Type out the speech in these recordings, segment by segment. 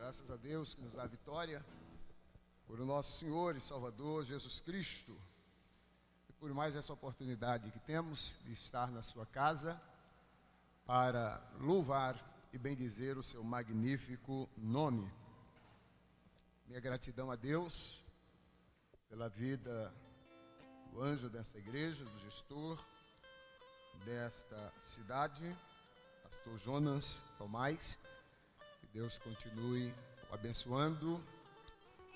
Graças a Deus que nos dá a vitória, por o nosso Senhor e Salvador Jesus Cristo, e por mais essa oportunidade que temos de estar na sua casa para louvar e bendizer o seu magnífico nome. Minha gratidão a Deus pela vida do anjo desta igreja, do gestor desta cidade, pastor Jonas Tomás. Que Deus continue o abençoando,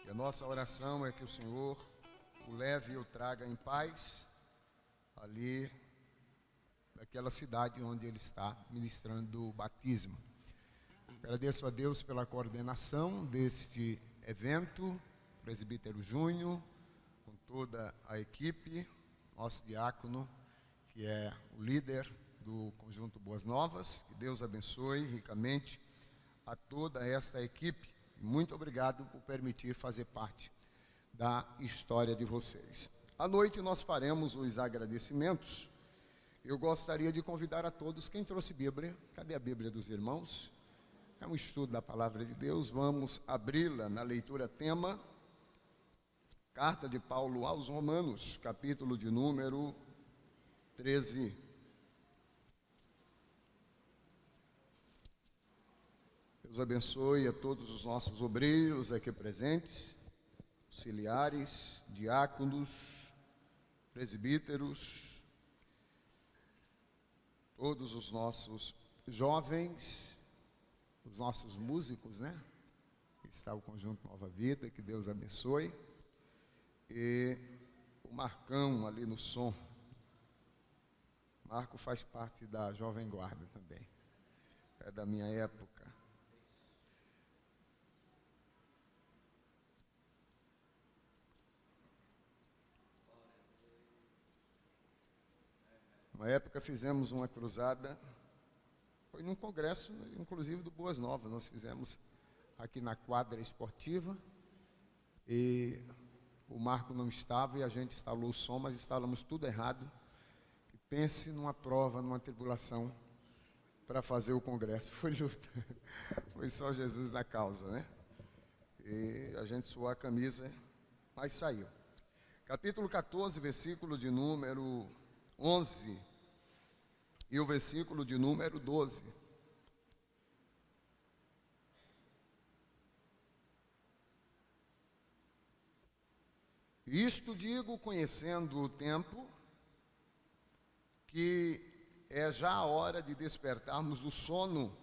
e a nossa oração é que o Senhor o leve e o traga em paz ali naquela cidade onde ele está ministrando o batismo. Agradeço a Deus pela coordenação deste evento, presbítero Júnior, com toda a equipe, nosso diácono, que é o líder do Conjunto Boas Novas. Que Deus abençoe ricamente a toda esta equipe. Muito obrigado por permitir fazer parte da história de vocês. À noite nós faremos os agradecimentos. Eu gostaria de convidar a todos, quem trouxe Bíblia, cadê a Bíblia dos irmãos? É um estudo da Palavra de Deus, vamos abri-la na leitura tema, Carta de Paulo aos Romanos, capítulo de número 13. Deus abençoe a todos os nossos obreiros aqui presentes, auxiliares, diáconos, presbíteros, todos os nossos jovens, os nossos músicos, né? Está o Conjunto Nova Vida, que Deus abençoe. E o Marcão ali no som. Marco faz parte da Jovem Guarda também, é da minha época. Uma época fizemos uma cruzada, foi num congresso, inclusive do Boas Novas, nós fizemos aqui na quadra esportiva, e o Marco não estava e a gente instalou o som, mas instalamos tudo errado. E pense numa prova, numa tribulação para fazer o congresso, foi luta, foi só Jesus na causa, né? E a gente suou a camisa, mas saiu. Capítulo 14, versículo de número 11 e o versículo de número 12. Isto digo, conhecendo o tempo, que é já a hora de despertarmos do sono,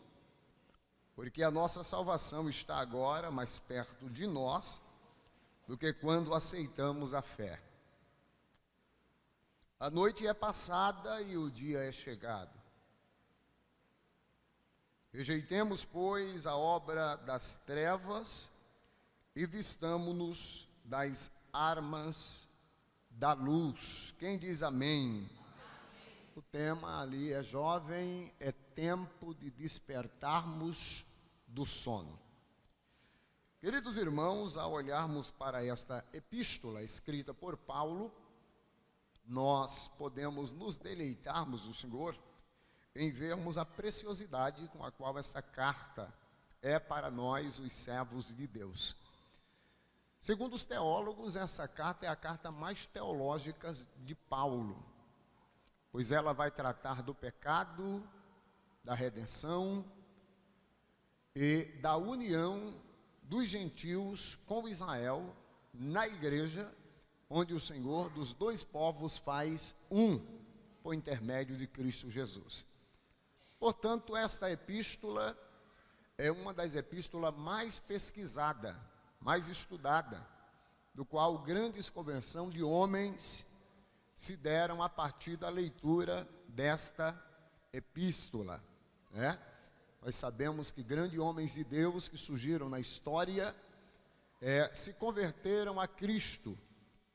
porque a nossa salvação está agora mais perto de nós do que quando aceitamos a fé. A noite é passada e o dia é chegado. Rejeitemos, pois, a obra das trevas e vistamo-nos das armas da luz. Quem diz amém? O tema ali é jovem, é tempo de despertarmos do sono. Queridos irmãos, ao olharmos para esta epístola escrita por Paulo, nós podemos nos deleitarmos do Senhor em vermos a preciosidade com a qual essa carta é para nós, os servos de Deus. Segundo os teólogos, essa carta é a carta mais teológica de Paulo, pois ela vai tratar do pecado, da redenção e da união dos gentios com Israel na igreja, onde o Senhor dos dois povos faz um, por intermédio de Cristo Jesus. Portanto, esta epístola é uma das epístolas mais pesquisadas, mais estudada, do qual grandes conversões de homens se deram a partir da leitura desta epístola, né? Nós sabemos que grandes homens de Deus que surgiram na história se converteram a Cristo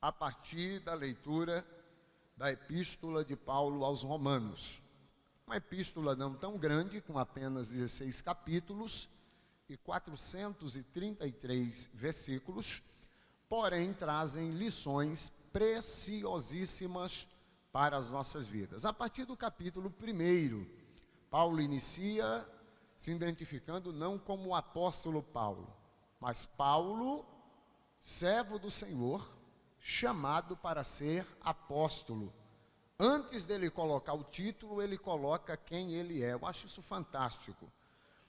a partir da leitura da epístola de Paulo aos Romanos. Uma epístola não tão grande, com apenas 16 capítulos e 433 versículos, porém trazem lições preciosíssimas para as nossas vidas. A partir do capítulo 1, Paulo inicia se identificando não como o apóstolo Paulo, mas Paulo, servo do Senhor, chamado para ser apóstolo. Antes dele colocar o título, ele coloca quem ele é. Eu acho isso fantástico,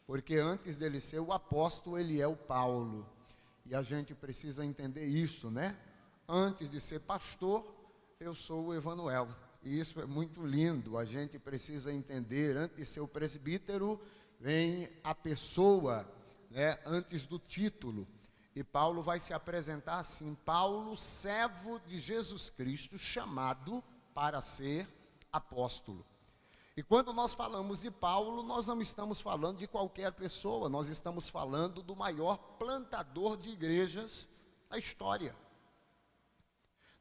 porque antes dele ser o apóstolo, ele é o Paulo. E a gente precisa entender isso, né? Antes de ser pastor, eu sou o Emanuel. E isso é muito lindo, a gente precisa entender, antes de ser o presbítero, vem a pessoa, né, antes do título. E Paulo vai se apresentar assim: Paulo, servo de Jesus Cristo, chamado para ser apóstolo. E quando nós falamos de Paulo, nós não estamos falando de qualquer pessoa, nós estamos falando do maior plantador de igrejas da história.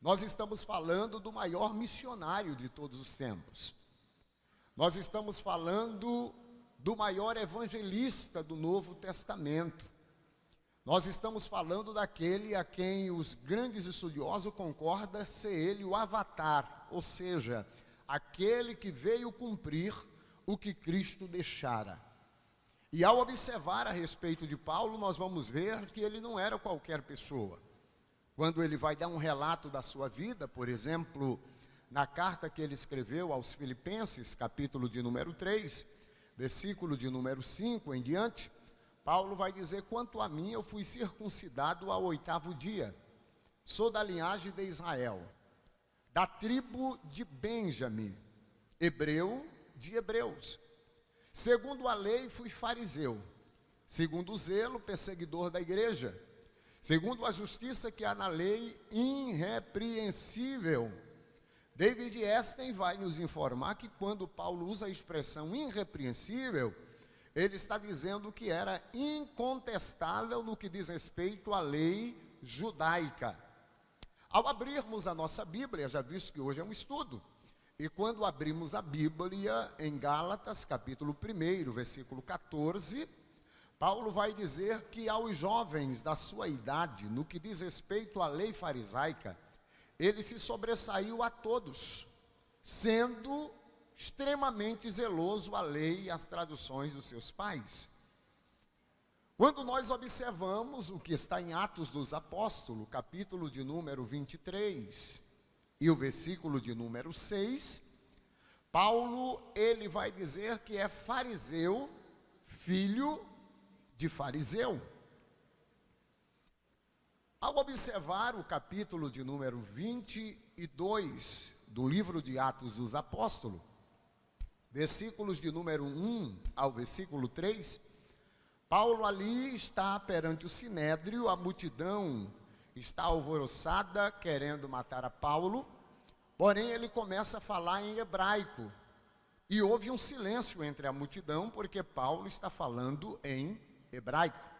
Nós estamos falando do maior missionário de todos os tempos. Nós estamos falando do maior evangelista do Novo Testamento. Nós estamos falando daquele a quem os grandes estudiosos concordam ser ele o avatar, ou seja, aquele que veio cumprir o que Cristo deixara. E ao observar a respeito de Paulo, nós vamos ver que ele não era qualquer pessoa. Quando ele vai dar um relato da sua vida, por exemplo, na carta que ele escreveu aos Filipenses, capítulo de número 3, versículo de número 5 em diante, Paulo vai dizer: quanto a mim, eu fui circuncidado ao 8º dia, sou da linhagem de Israel, da tribo de Benjamim, hebreu de hebreus. Segundo a lei, fui fariseu, segundo o zelo, perseguidor da igreja, segundo a justiça que há na lei, irrepreensível. David Esten vai nos informar que quando Paulo usa a expressão irrepreensível, ele está dizendo que era incontestável no que diz respeito à lei judaica. Ao abrirmos a nossa Bíblia, já visto que hoje é um estudo, e quando abrimos a Bíblia em Gálatas, capítulo 1, versículo 14, Paulo vai dizer que aos jovens da sua idade, no que diz respeito à lei farisaica, ele se sobressaiu a todos, sendo extremamente zeloso à lei e às traduções dos seus pais. Quando nós observamos o que está em Atos dos Apóstolos, capítulo de número 23, e o versículo de número 6, Paulo, ele vai dizer que é fariseu, filho de fariseu. Ao observar o capítulo de número 22 do livro de Atos dos Apóstolos, versículos de número 1 ao versículo 3, Paulo ali está perante o sinédrio, a multidão está alvoroçada, querendo matar a Paulo, porém ele começa a falar em hebraico, e houve um silêncio entre a multidão, porque Paulo está falando em hebraico.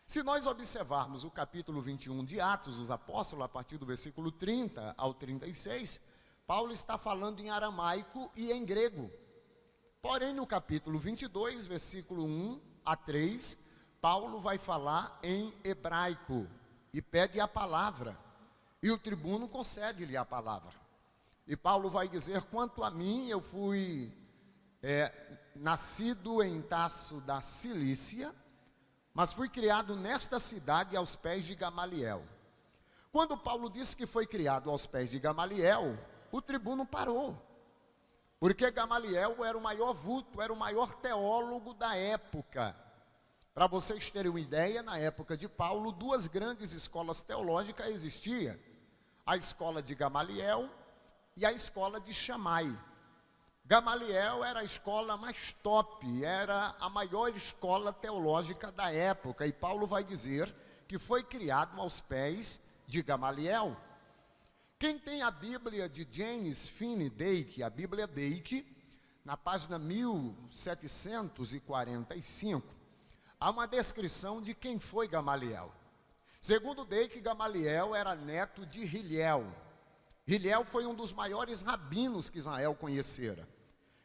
Se nós observarmos o capítulo 21 de Atos dos Apóstolos, a partir do versículo 30 ao 36, Paulo está falando em aramaico e em grego. Porém, no capítulo 22, versículo 1 a 3, Paulo vai falar em hebraico e pede a palavra, e o tribuno concede-lhe a palavra. E Paulo vai dizer: quanto a mim, eu fui nascido em Tarso da Cilícia, mas fui criado nesta cidade aos pés de Gamaliel. Quando Paulo disse que foi criado aos pés de Gamaliel, o tribuno parou, porque Gamaliel era o maior vulto, era o maior teólogo da época. Para vocês terem uma ideia, na época de Paulo, duas grandes escolas teológicas existiam: a escola de Gamaliel e a escola de Shammai. Gamaliel era a escola mais top, era a maior escola teológica da época, e Paulo vai dizer que foi criado aos pés de Gamaliel. Quem tem a Bíblia de James Finney Dake, a Bíblia Dake, na página 1745, há uma descrição de quem foi Gamaliel. Segundo Dake, Gamaliel era neto de Hillel. Hillel foi um dos maiores rabinos que Israel conhecera.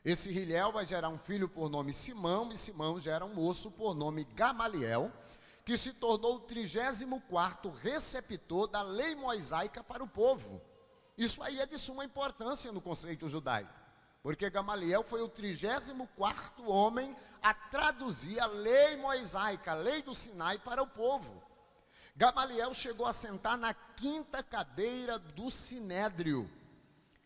Esse Hillel vai gerar um filho por nome Simão, e Simão gera um moço por nome Gamaliel, que se tornou o 34º receptor da lei mosaica para o povo. Isso aí é de suma importância no conceito judaico, porque Gamaliel foi o 34º homem a traduzir a lei mosaica, a lei do Sinai, para o povo. Gamaliel chegou a sentar na quinta cadeira do Sinédrio.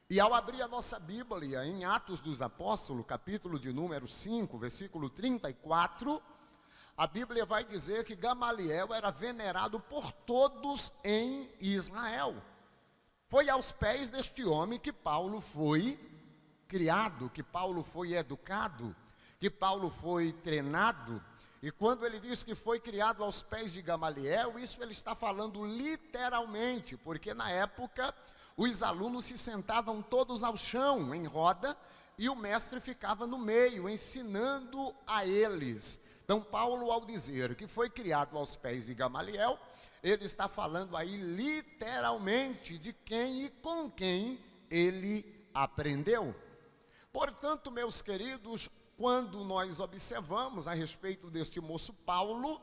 E ao abrir a nossa Bíblia, em Atos dos Apóstolos, capítulo de número 5, versículo 34, a Bíblia vai dizer que Gamaliel era venerado por todos em Israel. Foi aos pés deste homem que Paulo foi criado, que Paulo foi educado, que Paulo foi treinado. E quando ele diz que foi criado aos pés de Gamaliel, isso ele está falando literalmente, porque na época os alunos se sentavam todos ao chão, em roda, e o mestre ficava no meio, ensinando a eles. Então Paulo, ao dizer que foi criado aos pés de Gamaliel, ele está falando aí literalmente de quem e com quem ele aprendeu. Portanto, meus queridos, quando nós observamos a respeito deste moço Paulo,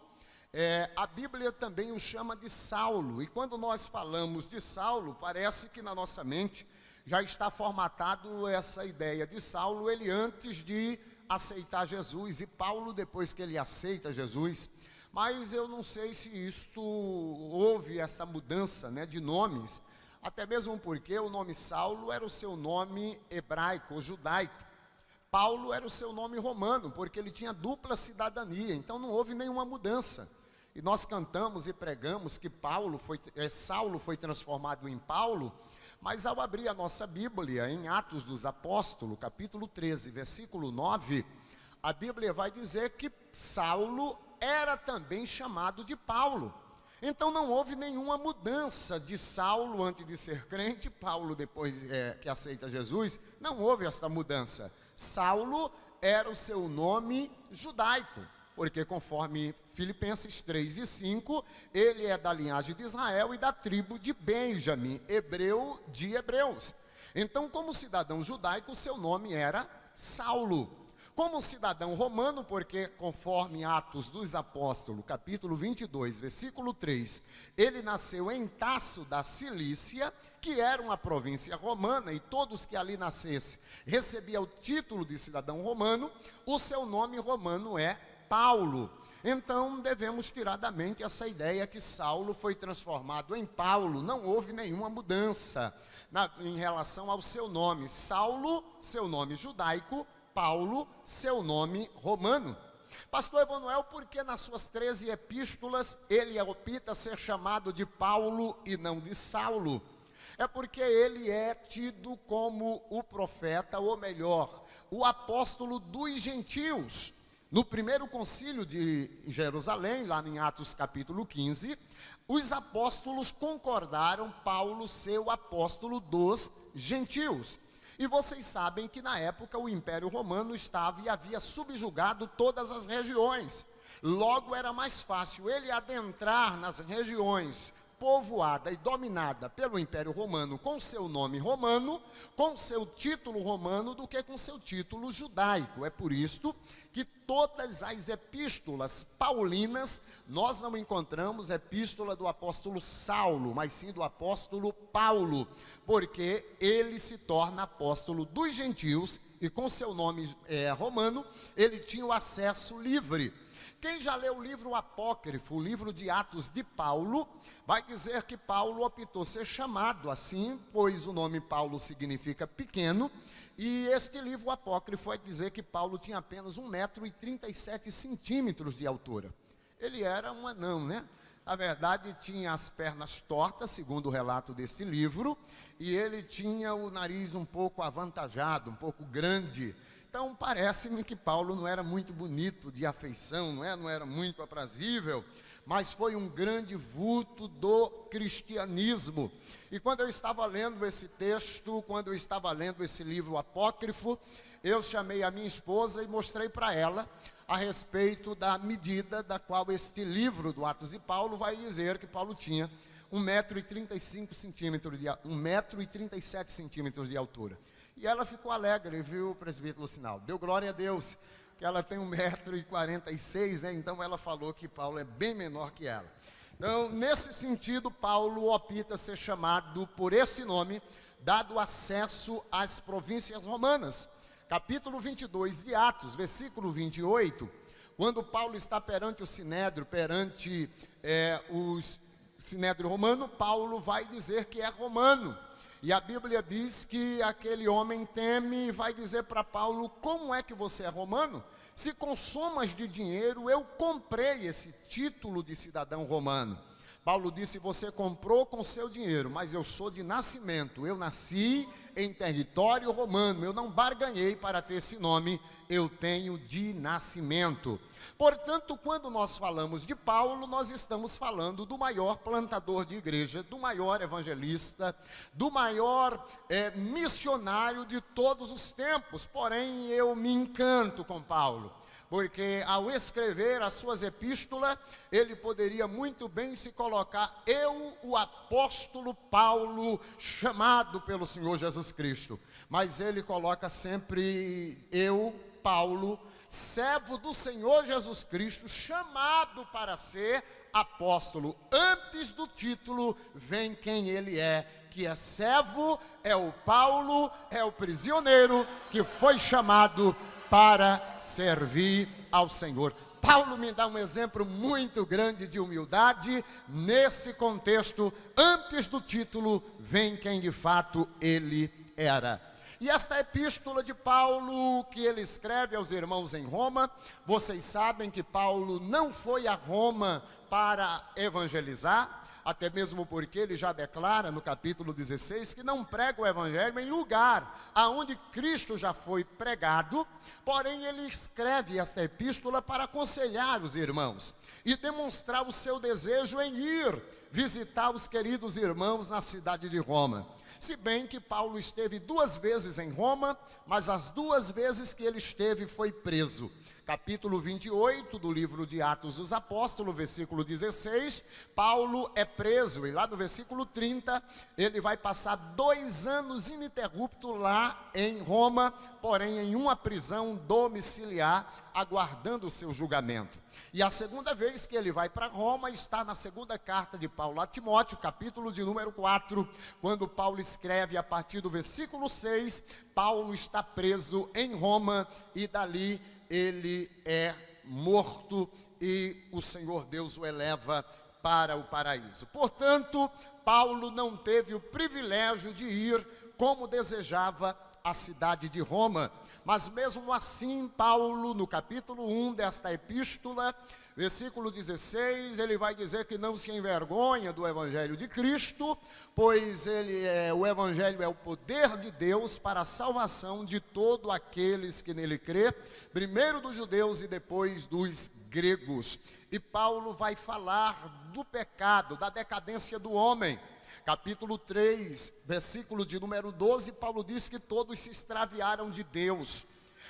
a Bíblia também o chama de Saulo. E quando nós falamos de Saulo, parece que na nossa mente já está formatado essa ideia de Saulo, ele antes de aceitar Jesus, e Paulo depois que ele aceita Jesus. Mas eu não sei se isto houve essa mudança, né, de nomes, até mesmo porque o nome Saulo era o seu nome hebraico, ou judaico. Paulo era o seu nome romano, porque ele tinha dupla cidadania, então não houve nenhuma mudança. E nós cantamos e pregamos que Saulo foi transformado em Paulo, mas ao abrir a nossa Bíblia, em Atos dos Apóstolos, capítulo 13, versículo 9, a Bíblia vai dizer que Saulo era também chamado de Paulo. Então não houve nenhuma mudança de Saulo antes de ser crente, Paulo depois que aceita Jesus, não houve esta mudança. Saulo era o seu nome judaico, porque conforme Filipenses 3 e 5, ele é da linhagem de Israel e da tribo de Benjamim, hebreu de hebreus. Então, como cidadão judaico, seu nome era Saulo. Como cidadão romano, porque conforme Atos dos Apóstolos, capítulo 22, versículo 3, ele nasceu em Tasso da Cilícia, que era uma província romana, e todos que ali nascessem recebiam o título de cidadão romano, o seu nome romano é Paulo. Então devemos tirar da mente essa ideia que Saulo foi transformado em Paulo. Não houve nenhuma mudança em relação ao seu nome. Saulo, seu nome judaico; Paulo, seu nome romano. Pastor Emanuel, por que nas suas 13 epístolas ele opta ser chamado de Paulo e não de Saulo? É porque ele é tido como o profeta, ou melhor, o apóstolo dos gentios. No primeiro concílio de Jerusalém, lá em Atos capítulo 15, os apóstolos concordaram Paulo ser o apóstolo dos gentios. E vocês sabem que na época o Império Romano estava e havia subjugado todas as regiões. Logo era mais fácil ele adentrar nas regiões povoada e dominada pelo Império Romano com seu nome romano, com seu título romano, do que com seu título judaico. É por isto que todas as epístolas paulinas, nós não encontramos epístola do apóstolo Saulo, mas sim do apóstolo Paulo, porque ele se torna apóstolo dos gentios e com seu nome romano, ele tinha o acesso livre. Quem já leu o livro apócrifo, o livro de Atos de Paulo, vai dizer que Paulo optou ser chamado assim, pois o nome Paulo significa pequeno, e este livro apócrifo vai dizer que Paulo tinha apenas 1,37 m de altura. Ele era um anão, né? Na verdade, tinha as pernas tortas, segundo o relato desse livro, e ele tinha o nariz um pouco avantajado, um pouco grande. Então parece-me que Paulo não era muito bonito de afeição, não era muito aprazível, mas foi um grande vulto do cristianismo. E quando eu estava lendo esse texto, quando eu estava lendo esse livro apócrifo, eu chamei a minha esposa e mostrei para ela a respeito da medida da qual este livro do Atos de Paulo vai dizer que Paulo tinha 1,37 m de altura. E ela ficou alegre, viu, presbítero Sinaldo? Deu glória a Deus, que ela tem 1,46 m, né? Então ela falou que Paulo é bem menor que ela. Então, nesse sentido, Paulo opta ser chamado por este nome, dado acesso às províncias romanas. Capítulo 22 de Atos, versículo 28, quando Paulo está perante o Sinédrio, perante os sinédrio romano, Paulo vai dizer que é romano. E a Bíblia diz que aquele homem teme e vai dizer para Paulo: como é que você é romano? Se com somas de dinheiro eu comprei esse título de cidadão romano. Paulo disse: você comprou com seu dinheiro, mas eu sou de nascimento, eu nasci em território romano, eu não barganhei para ter esse nome, eu tenho de nascimento. Portanto, quando nós falamos de Paulo, nós estamos falando do maior plantador de igreja, do maior evangelista, do maior missionário de todos os tempos. Porém, eu me encanto com Paulo, porque ao escrever as suas epístolas, ele poderia muito bem se colocar: eu, o apóstolo Paulo, chamado pelo Senhor Jesus Cristo. Mas ele coloca sempre: eu, Paulo, servo do Senhor Jesus Cristo, chamado para ser apóstolo. Antes do título vem quem ele é, que é servo, é o Paulo, é o prisioneiro que foi chamado para servir ao Senhor. Paulo me dá um exemplo muito grande de humildade nesse contexto. Antes do título vem quem de fato ele era. E esta epístola de Paulo, que ele escreve aos irmãos em Roma, vocês sabem que Paulo não foi a Roma para evangelizar, até mesmo porque ele já declara no capítulo 16 que não prega o evangelho em lugar aonde Cristo já foi pregado. Porém, ele escreve esta epístola para aconselhar os irmãos e demonstrar o seu desejo em ir visitar os queridos irmãos na cidade de Roma. Se bem que Paulo esteve 2 vezes em Roma, mas as 2 vezes que ele esteve foi preso. Capítulo 28 do livro de Atos dos Apóstolos, versículo 16, Paulo é preso, e lá no versículo 30, ele vai passar 2 anos ininterruptos lá em Roma, porém em uma prisão domiciliar, aguardando o seu julgamento. E a segunda vez que ele vai para Roma está na segunda carta de Paulo a Timóteo, capítulo de número 4, quando Paulo escreve a partir do versículo 6, Paulo está preso em Roma e dali ele é morto e o Senhor Deus o eleva para o paraíso. Portanto, Paulo não teve o privilégio de ir como desejava a cidade de Roma. Mas mesmo assim, Paulo, no capítulo 1 desta epístola, versículo 16, ele vai dizer que não se envergonha do evangelho de Cristo, pois o evangelho é o poder de Deus para a salvação de todos aqueles que nele crê, primeiro dos judeus e depois dos gregos. E Paulo vai falar do pecado, da decadência do homem. Capítulo 3, versículo de número 12, Paulo diz que todos se extraviaram de Deus.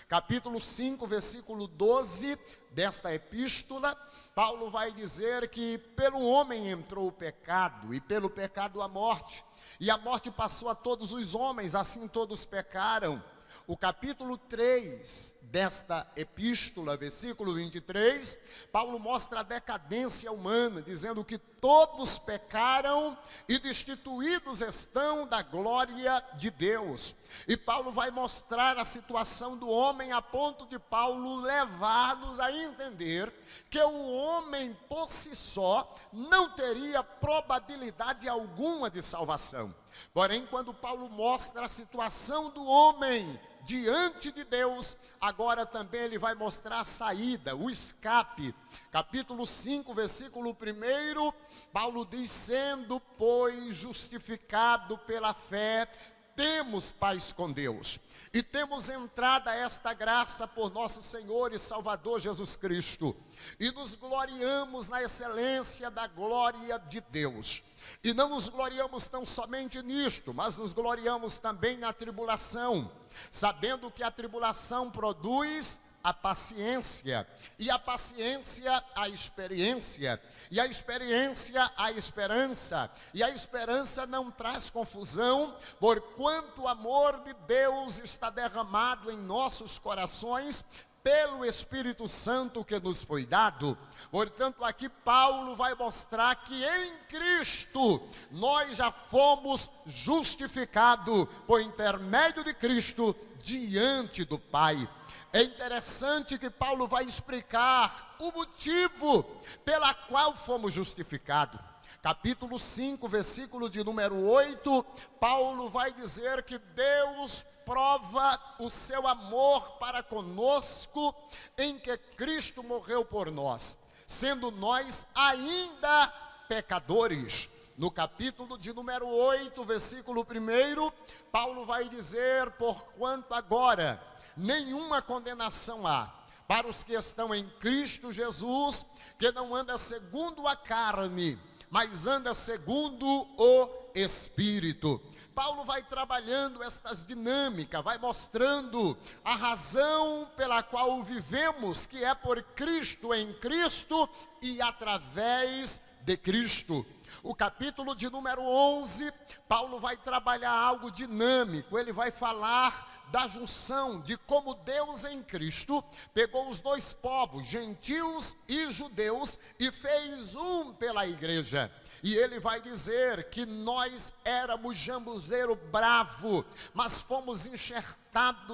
Capítulo 5, versículo 12 desta epístola, Paulo vai dizer que pelo homem entrou o pecado, e pelo pecado a morte. E a morte passou a todos os homens, assim todos pecaram. O capítulo 3 desta epístola, versículo 23, Paulo mostra a decadência humana, dizendo que todos pecaram e destituídos estão da glória de Deus. E Paulo vai mostrar a situação do homem a ponto de Paulo levar-nos a entender que o homem por si só não teria probabilidade alguma de salvação. Porém, quando Paulo mostra a situação do homem diante de Deus, agora também ele vai mostrar a saída, o escape. Capítulo 5, versículo 1, Paulo diz: sendo, pois, justificado pela fé, temos paz com Deus. E temos entrada a esta graça por nosso Senhor e Salvador Jesus Cristo. E nos gloriamos na excelência da glória de Deus. E não nos gloriamos tão somente nisto, mas nos gloriamos também na tribulação, sabendo que a tribulação produz a paciência, e a paciência a experiência, e a experiência a esperança, e a esperança não traz confusão, porquanto o amor de Deus está derramado em nossos corações pelo Espírito Santo que nos foi dado. Portanto, aqui Paulo vai mostrar que em Cristo nós já fomos justificados por intermédio de Cristo diante do Pai. É interessante que Paulo vai explicar o motivo pela qual fomos justificados. capítulo 5, versículo de número 8, Paulo vai dizer que Deus prova o seu amor para conosco em que Cristo morreu por nós, sendo nós ainda pecadores. No capítulo de número 8, versículo 1, Paulo vai dizer: porquanto agora nenhuma condenação há para os que estão em Cristo Jesus, que não anda segundo a carne, mas anda segundo o Espírito. Paulo vai trabalhando estas dinâmicas, vai mostrando a razão pela qual vivemos, que é por Cristo, em Cristo e através de Cristo. O capítulo de número 11, Paulo vai trabalhar algo dinâmico. Ele vai falar da junção, de como Deus em Cristo pegou os dois povos, gentios e judeus, e fez um pela igreja. E ele vai dizer que nós éramos jambuzeiro bravo, mas fomos enxertados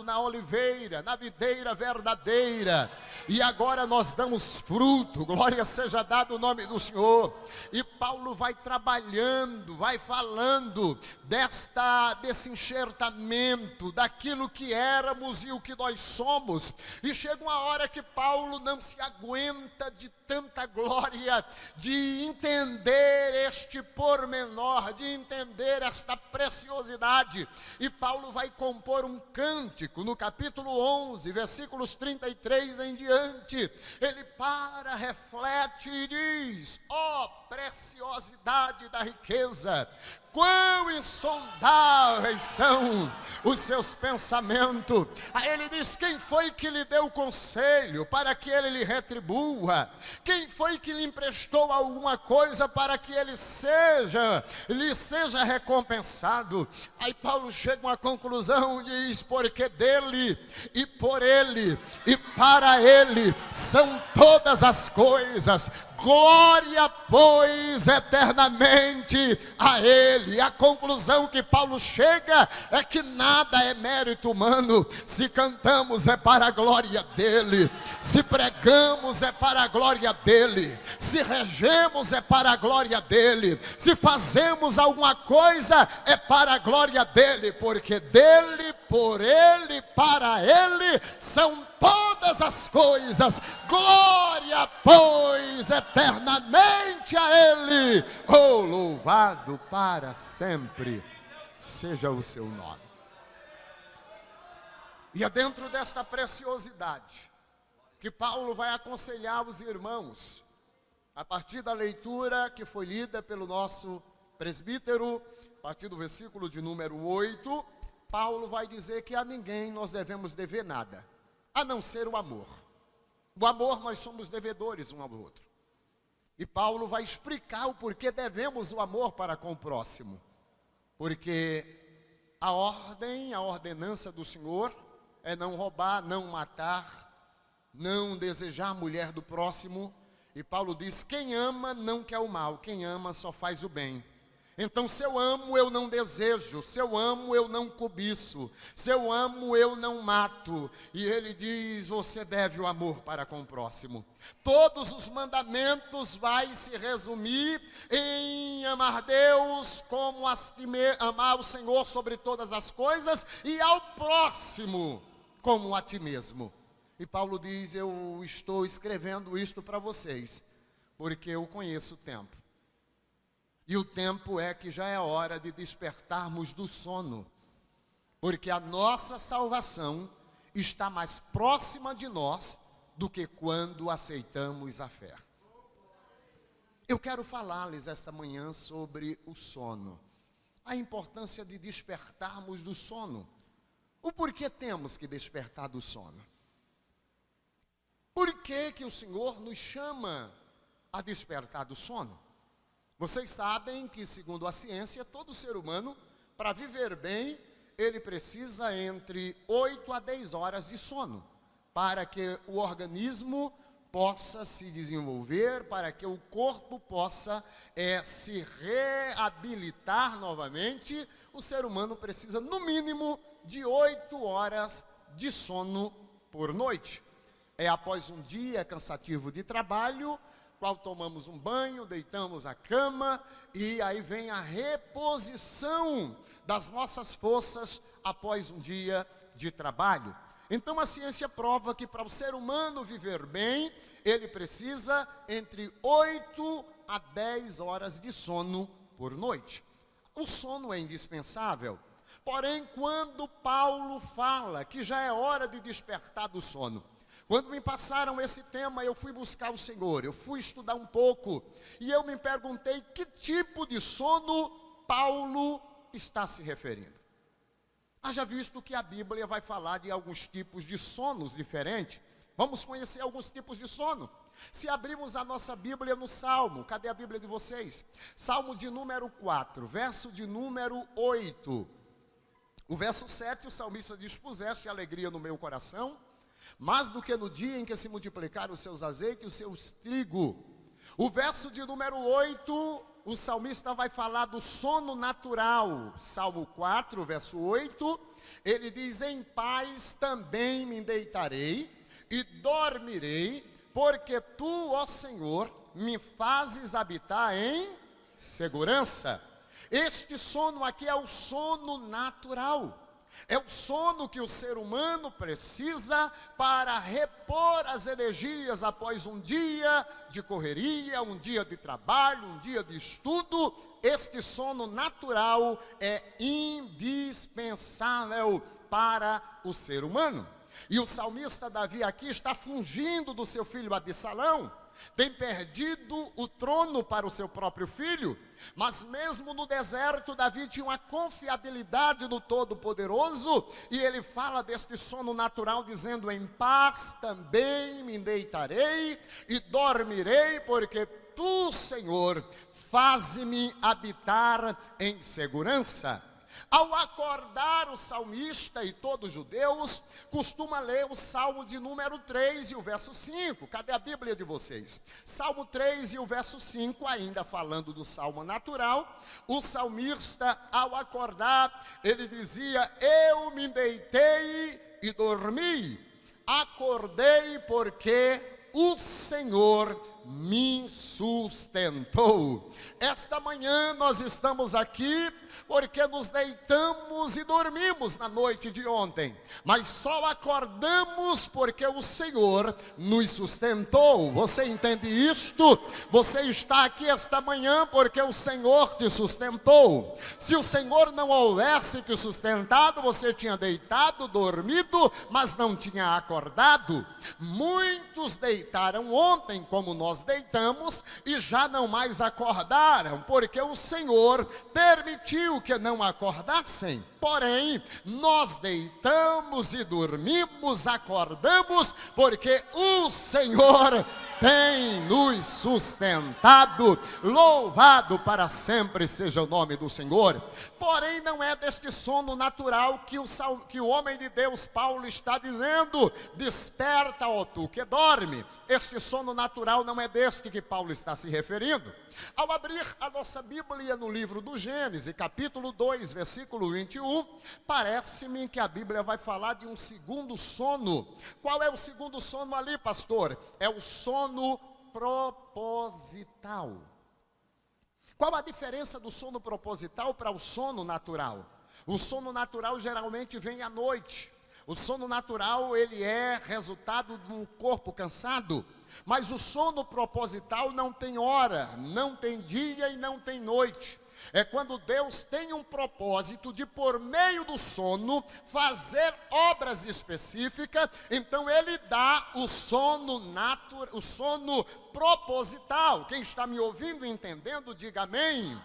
na oliveira, na videira verdadeira, e agora nós damos fruto. Glória seja dado o nome do Senhor. E Paulo vai trabalhando, vai falando desse enxertamento, daquilo que éramos e o que nós somos. E chega uma hora que Paulo não se aguenta de tanta glória, de entender este pormenor, de entender esta preciosidade. E Paulo vai compor um cântico no capítulo 11, versículos 33 em diante. Ele para, reflete e diz: ó preciosidade da riqueza, quão insondáveis são os seus pensamentos. Aí ele diz: quem foi que lhe deu conselho para que ele lhe retribua? Quem foi que lhe emprestou alguma coisa para que lhe seja recompensado? Aí Paulo chega a uma conclusão e diz: porque dele e por ele e para ele são todas as coisas. Glória, pois, eternamente a Ele. A conclusão que Paulo chega é que nada é mérito humano. Se cantamos é para a glória dEle, se pregamos é para a glória dEle, se regemos é para a glória dEle, se fazemos alguma coisa é para a glória dEle, porque dEle, por Ele, para Ele são todas as coisas. Glória, pois, eternamente a Ele. Oh, louvado para sempre seja o seu nome. E é dentro desta preciosidade que Paulo vai aconselhar os irmãos, a partir da leitura que foi lida pelo nosso presbítero, a partir do versículo de número 8, Paulo vai dizer que a ninguém nós devemos dever nada, a não ser o amor. O amor, nós somos devedores um ao outro. E Paulo vai explicar o porquê devemos o amor para com o próximo. Porque a ordem, a ordenança do Senhor é não roubar, não matar, não desejar a mulher do próximo. E Paulo diz: quem ama não quer o mal, quem ama só faz o bem. Então, se eu amo, eu não desejo. Se eu amo, eu não cobiço. Se eu amo, eu não mato. E ele diz: você deve o amor para com o próximo. Todos os mandamentos vai se resumir em amar Deus como amar o Senhor sobre todas as coisas e ao próximo como a ti mesmo. E Paulo diz: eu estou escrevendo isto para vocês, porque eu conheço o tempo. E o tempo é que já é hora de despertarmos do sono, porque a nossa salvação está mais próxima de nós do que quando aceitamos a fé. Eu quero falar-lhes esta manhã sobre o sono, a importância de despertarmos do sono. O porquê temos que despertar do sono? Por que o Senhor nos chama a despertar do sono? Vocês sabem que, segundo a ciência, todo ser humano, para viver bem, ele precisa entre 8 a 10 horas de sono, para que o organismo possa se desenvolver, para que o corpo possa se reabilitar novamente. O ser humano precisa, no mínimo, de 8 horas de sono por noite. É após um dia cansativo de trabalho, qual tomamos um banho, deitamos a cama, e aí vem a reposição das nossas forças após um dia de trabalho. Então a ciência prova que para o ser humano viver bem, ele precisa entre 8 a 10 horas de sono por noite. O sono é indispensável. Porém, quando Paulo fala que já é hora de despertar do sono, quando me passaram esse tema, eu fui buscar o Senhor, eu fui estudar um pouco, e eu me perguntei que tipo de sono Paulo está se referindo. Haja visto que a Bíblia vai falar de alguns tipos de sonos diferentes. Vamos conhecer alguns tipos de sono. Se abrirmos a nossa Bíblia no Salmo, cadê a Bíblia de vocês? Salmo de número 4, verso de número 8. O verso 7, o salmista diz: puseste alegria no meu coração, mais do que no dia em que se multiplicaram os seus azeites e os seus trigo. O verso de número 8, o salmista vai falar do sono natural. Salmo 4, verso 8, ele diz: em paz também me deitarei e dormirei, porque tu, ó Senhor, me fazes habitar em segurança. Este sono aqui é o sono natural. É o sono que o ser humano precisa para repor as energias após um dia de correria, um dia de trabalho, um dia de estudo. Este sono natural é indispensável para o ser humano. E o salmista Davi aqui está fugindo do seu filho Absalão. Tem perdido o trono para o seu próprio filho, mas mesmo no deserto, Davi tinha uma confiabilidade no Todo-Poderoso, e ele fala deste sono natural, dizendo: em paz também me deitarei e dormirei, porque tu, Senhor, faze-me habitar em segurança. Ao acordar, o salmista e todos os judeus costuma ler o Salmo de número 3 e o verso 5. Cadê a Bíblia de vocês? Salmo 3 e o verso 5, ainda falando do salmo natural. O salmista, ao acordar, ele dizia: eu me deitei e dormi, acordei porque o Senhor me sustentou. Esta manhã nós estamos aqui porque nos deitamos e dormimos na noite de ontem, mas só acordamos porque o Senhor nos sustentou. Você entende isto? Você está aqui esta manhã porque o Senhor te sustentou. Se o Senhor não houvesse te sustentado, você tinha deitado, dormido, mas não tinha acordado. Muitos deitaram ontem como nós deitamos e já não mais acordaram, porque o Senhor permitiu que não acordassem. Porém, nós deitamos e dormimos, acordamos, porque o Senhor tem nos sustentado. Louvado para sempre seja o nome do Senhor. Porém, não é deste sono natural que o homem de Deus Paulo está dizendo: desperta, ó tu que dorme. Este sono natural não é deste que Paulo está se referindo. Ao abrir a nossa Bíblia no livro do Gênesis, capítulo 2, versículo 21, parece-me que a Bíblia vai falar de um segundo sono. Qual é o segundo sono ali, pastor? É o sono proposital. Qual a diferença do sono proposital para o sono natural? O sono natural geralmente vem à noite. O sono natural, ele é resultado de um corpo cansado. Mas o sono proposital não tem hora, não tem dia e não tem noite. É quando Deus tem um propósito de, por meio do sono, fazer obras específicas. Então ele dá o sono o sono proposital. Quem está me ouvindo e entendendo, diga amém.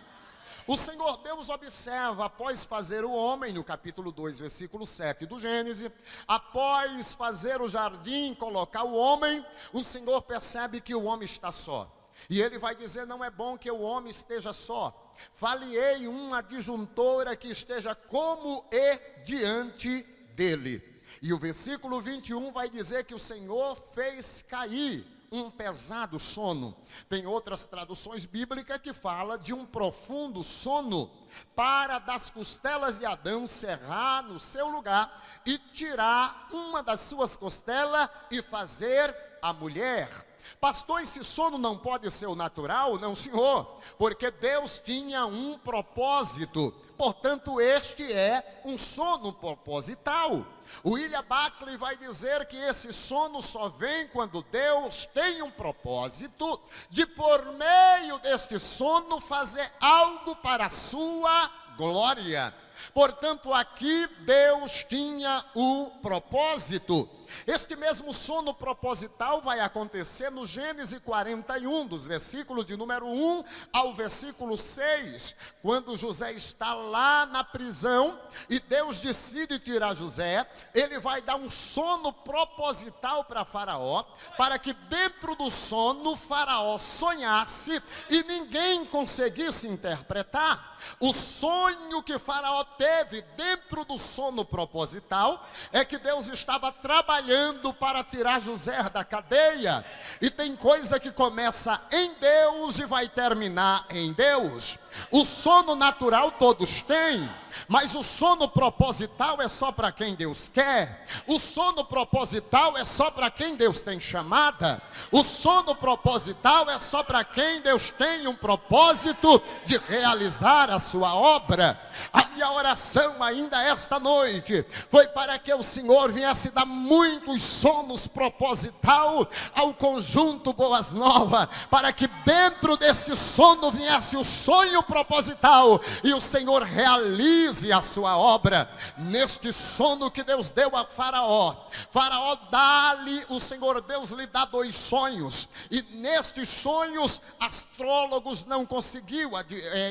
O Senhor Deus observa, após fazer o homem, no capítulo 2, versículo 7 do Gênesis, após fazer o jardim, colocar o homem, o Senhor percebe que o homem está só. E ele vai dizer: não é bom que o homem esteja só. Fale-ei uma adjuntora que esteja como e diante dele. E o versículo 21 vai dizer que o Senhor fez cair um pesado sono. Tem outras traduções bíblicas que falam de um profundo sono, para das costelas de Adão cerrar no seu lugar e tirar uma das suas costelas e fazer a mulher. Pastor, esse sono não pode ser o natural? Não, senhor, porque Deus tinha um propósito. Portanto, este é um sono proposital. O William Buckley vai dizer que esse sono só vem quando Deus tem um propósito de, por meio deste sono, fazer algo para a sua glória. Portanto, aqui Deus tinha o propósito. Este mesmo sono proposital vai acontecer no Gênesis 41, dos versículos de número 1 ao versículo 6, quando José está lá na prisão e Deus decide tirar José. Ele vai dar um sono proposital para Faraó, para que dentro do sono Faraó sonhasse e ninguém conseguisse interpretar. O sonho que Faraó teve dentro do sono proposital é que Deus estava trabalhando para tirar José da cadeia. E tem coisa que começa em Deus e vai terminar em Deus. O sono natural todos têm, mas o sono proposital é só para quem Deus quer. O sono proposital é só para quem Deus tem chamada. O sono proposital é só para quem Deus tem um propósito de realizar a sua obra. A minha oração ainda esta noite foi para que o Senhor viesse dar muitos sonos proposital ao conjunto Boas Novas, para que dentro desse sono viesse o sonho proposital e o Senhor realize a sua obra. Neste sono que Deus deu a Faraó, Faraó dá-lhe, o Senhor Deus lhe dá 2 sonhos, e nestes sonhos astrólogos não conseguiu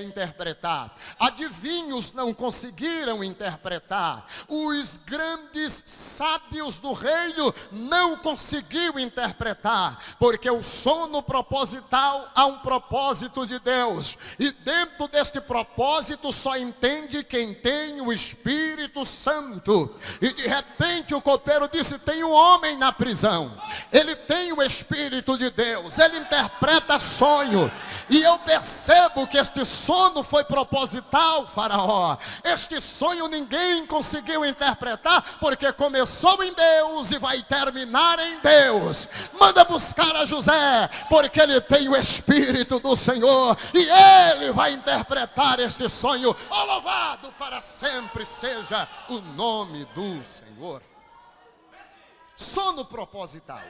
interpretar, adivinhos não conseguiram interpretar, os grandes sábios do reino não conseguiu interpretar, porque o sono proposital há um propósito de Deus, e dentro deste propósito só entende quem tem o Espírito Santo. E de repente o copeiro disse: tem um homem na prisão, ele tem o Espírito de Deus, ele interpreta sonho, e eu percebo que este sono foi proposital, Faraó. Este sonho ninguém conseguiu interpretar, porque começou em Deus e vai terminar em Deus. Manda buscar a José, porque ele tem o Espírito do Senhor, e ele vai interpretar este sonho. Oh, louvado para sempre seja o nome do Senhor. Sono proposital.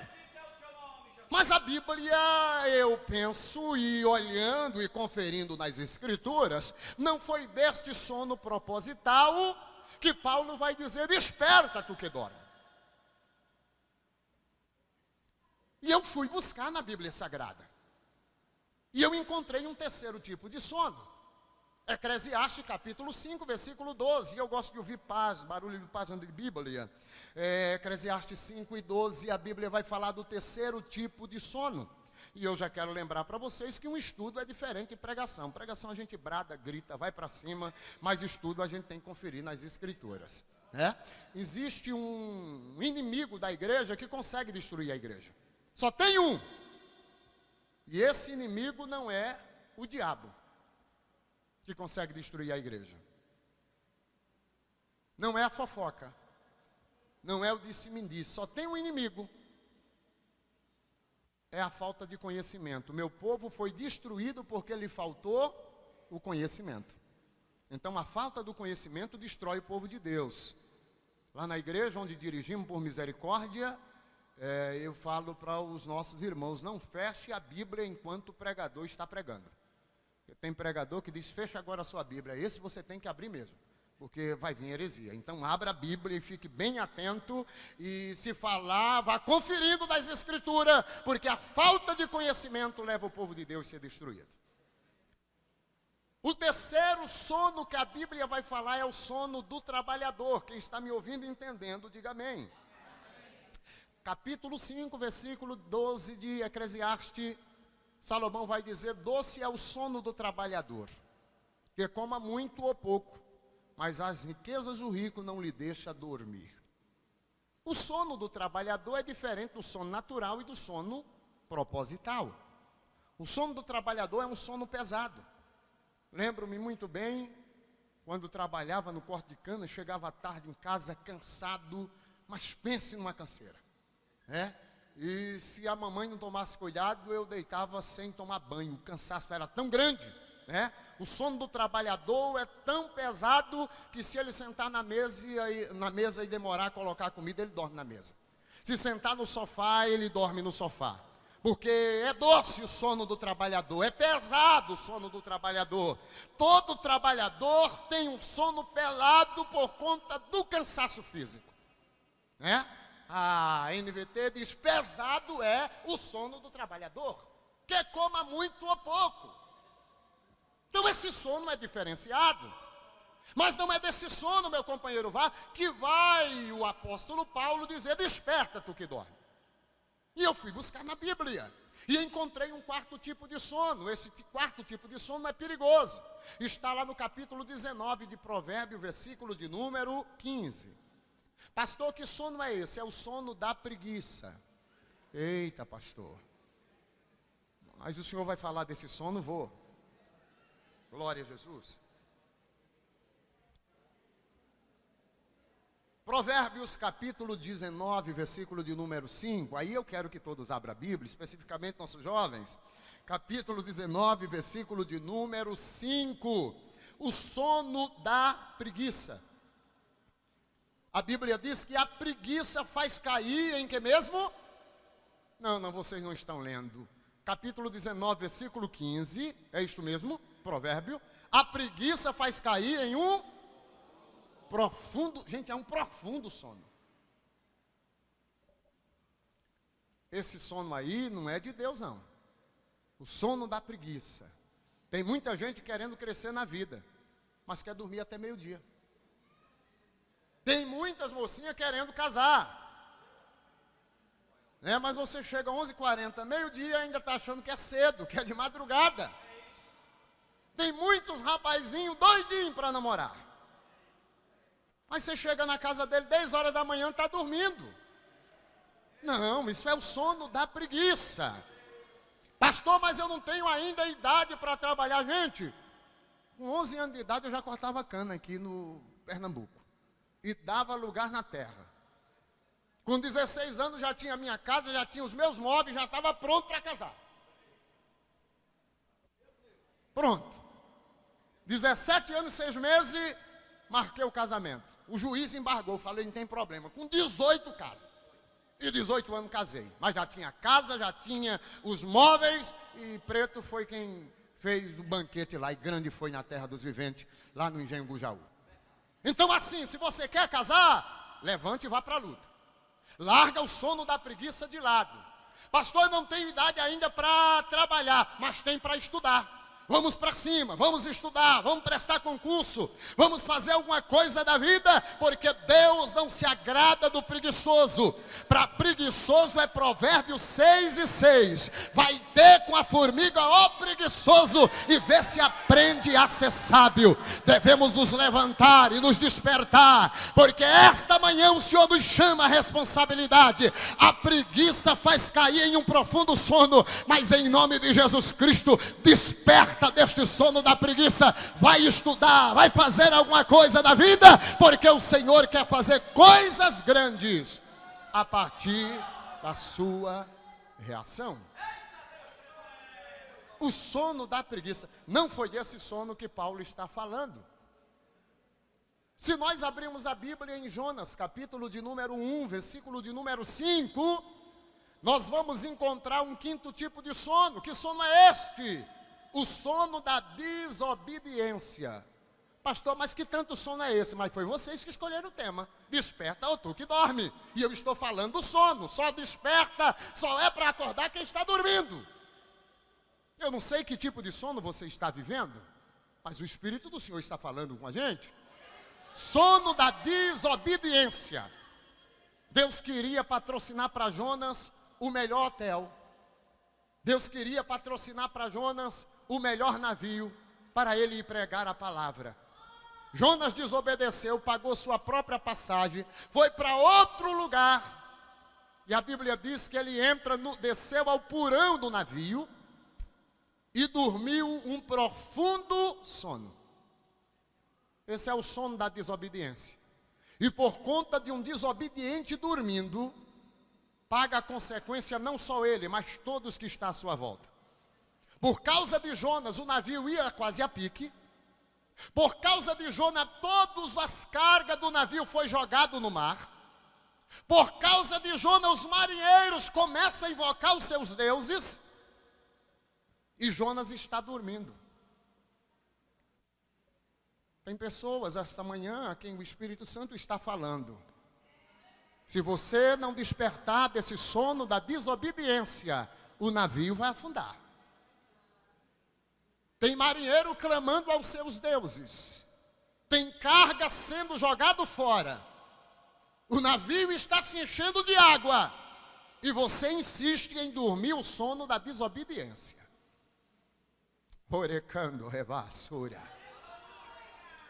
Mas a Bíblia, eu penso, e olhando e conferindo nas Escrituras, não foi deste sono proposital que Paulo vai dizer: desperta tu que dorme. E eu fui buscar na Bíblia Sagrada, e eu encontrei um terceiro tipo de sono. Eclesiastes capítulo 5, versículo 12. E eu gosto de ouvir paz, barulho de página de Bíblia. Eclesiastes 5 e 12, a Bíblia vai falar do terceiro tipo de sono. E eu já quero lembrar para vocês que um estudo é diferente de pregação. Pregação a gente brada, grita, vai para cima, mas estudo a gente tem que conferir nas Escrituras. Existe um inimigo da igreja que consegue destruir a igreja. Só tem um. E esse inimigo não é o diabo que consegue destruir a igreja. Não é a fofoca. Não é o disse-me-disse. Só tem um inimigo. É a falta de conhecimento. Meu povo foi destruído porque lhe faltou o conhecimento. Então a falta do conhecimento destrói o povo de Deus. Lá na igreja onde dirigimos por misericórdia, eu falo para os nossos irmãos: não feche a Bíblia enquanto o pregador está pregando. Tem pregador que diz: fecha agora a sua Bíblia. Esse você tem que abrir mesmo, porque vai vir heresia. Então abra a Bíblia e fique bem atento, e se falar, vá conferindo das Escrituras, porque a falta de conhecimento leva o povo de Deus a ser destruído. O terceiro sono que a Bíblia vai falar é o sono do trabalhador. Quem está me ouvindo e entendendo, diga amém. Capítulo 5, versículo 12 de Eclesiastes, Salomão vai dizer: doce é o sono do trabalhador, que coma muito ou pouco, mas as riquezas do rico não lhe deixa dormir. O sono do trabalhador é diferente do sono natural e do sono proposital. O sono do trabalhador é um sono pesado. Lembro-me muito bem, quando trabalhava no corte de cana, chegava à tarde em casa cansado, mas pense numa canseira. E se a mamãe não tomasse cuidado, eu deitava sem tomar banho. O cansaço era tão grande, né? O sono do trabalhador é tão pesado que se ele sentar na mesa e demorar a colocar a comida, ele dorme na mesa. Se sentar no sofá, ele dorme no sofá. Porque é doce o sono do trabalhador, é pesado o sono do trabalhador. Todo trabalhador tem um sono pesado por conta do cansaço físico, né? A NVT diz: pesado é o sono do trabalhador, quer coma muito ou pouco. Então esse sono é diferenciado. Mas não é desse sono, meu companheiro, que vai o apóstolo Paulo dizer: desperta tu que dorme. E eu fui buscar na Bíblia e encontrei um quarto tipo de sono. Esse quarto tipo de sono é perigoso. Está lá no capítulo 19 de Provérbios, versículo de número 15. Pastor, que sono é esse? É o sono da preguiça. Eita, pastor. Mas o senhor vai falar desse sono? Vou. Glória a Jesus. Provérbios capítulo 19, versículo de número 5. Aí eu quero que todos abram a Bíblia, especificamente nossos jovens. Capítulo 19, versículo de número 5. O sono da preguiça. A Bíblia diz que a preguiça faz cair em que mesmo? Não, vocês não estão lendo. Capítulo 19, versículo 15. É isto mesmo? Provérbio. A preguiça faz cair em um profundo, gente, é um profundo sono. Esse sono aí não é de Deus, não. O sono da preguiça. Tem muita gente querendo crescer na vida, mas quer dormir até meio-dia. Tem muitas mocinhas querendo casar, né? Mas você chega às 11h40, meio-dia, e ainda está achando que é cedo, que é de madrugada. Tem muitos rapazinhos doidinhos para namorar. Mas você chega na casa dele 10 horas da manhã e está dormindo. Não, isso é o sono da preguiça. Pastor, mas eu não tenho ainda idade para trabalhar. Gente, com 11 anos de idade eu já cortava cana aqui no Pernambuco. E dava lugar na terra. Com 16 anos já tinha a minha casa, já tinha os meus móveis, já estava pronto para casar. Pronto. 17 anos e 6 meses, marquei o casamento. O juiz embargou, falei, não tem problema. Com 18 casas. E 18 anos casei. Mas já tinha casa, já tinha os móveis. E Preto foi quem fez o banquete lá. E grande foi na terra dos viventes, lá no Engenho Bujaú. Então assim, se você quer casar, levante e vá para a luta. Larga o sono da preguiça de lado. Pastor, eu não tenho idade ainda para trabalhar, mas tem para estudar. Vamos para cima, vamos estudar, vamos prestar concurso, vamos fazer alguma coisa da vida, porque Deus não se agrada do preguiçoso. Para preguiçoso é Provérbios 6:6. Vai ter com a formiga, ó preguiçoso, e vê se aprende a ser sábio. Devemos nos levantar e nos despertar, porque esta manhã o Senhor nos chama a responsabilidade. A preguiça faz cair em um profundo sono, mas em nome de Jesus Cristo, desperta deste sono da preguiça, vai estudar, vai fazer alguma coisa da vida, porque o Senhor quer fazer coisas grandes a partir da sua reação. O sono da preguiça, não foi desse sono que Paulo está falando. Se nós abrirmos a Bíblia em Jonas, capítulo de número 1, versículo de número 5, nós vamos encontrar um quinto tipo de sono. Que sono é este? O sono da desobediência. Pastor, mas que tanto sono é esse? Mas foi vocês que escolheram o tema. Desperta ou tu que dorme. E eu estou falando do sono. Só desperta, só é para acordar quem está dormindo. Eu não sei que tipo de sono você está vivendo, mas o Espírito do Senhor está falando com a gente. Sono da desobediência. Deus queria patrocinar para Jonas o melhor hotel. Deus queria patrocinar para Jonas o melhor navio para ele ir pregar a palavra. Jonas desobedeceu, pagou sua própria passagem, foi para outro lugar. E a Bíblia diz que ele desceu ao porão do navio e dormiu um profundo sono. Esse é o sono da desobediência. E por conta de um desobediente dormindo, paga a consequência não só ele, mas todos que estão à sua volta. Por causa de Jonas, o navio ia quase a pique. Por causa de Jonas, todas as cargas do navio foi jogado no mar. Por causa de Jonas, os marinheiros começam a invocar os seus deuses. E Jonas está dormindo. Tem pessoas esta manhã a quem o Espírito Santo está falando. Se você não despertar desse sono da desobediência, o navio vai afundar. Tem marinheiro clamando aos seus deuses. Tem carga sendo jogado fora. O navio está se enchendo de água. E você insiste em dormir o sono da desobediência. Orecando revassura.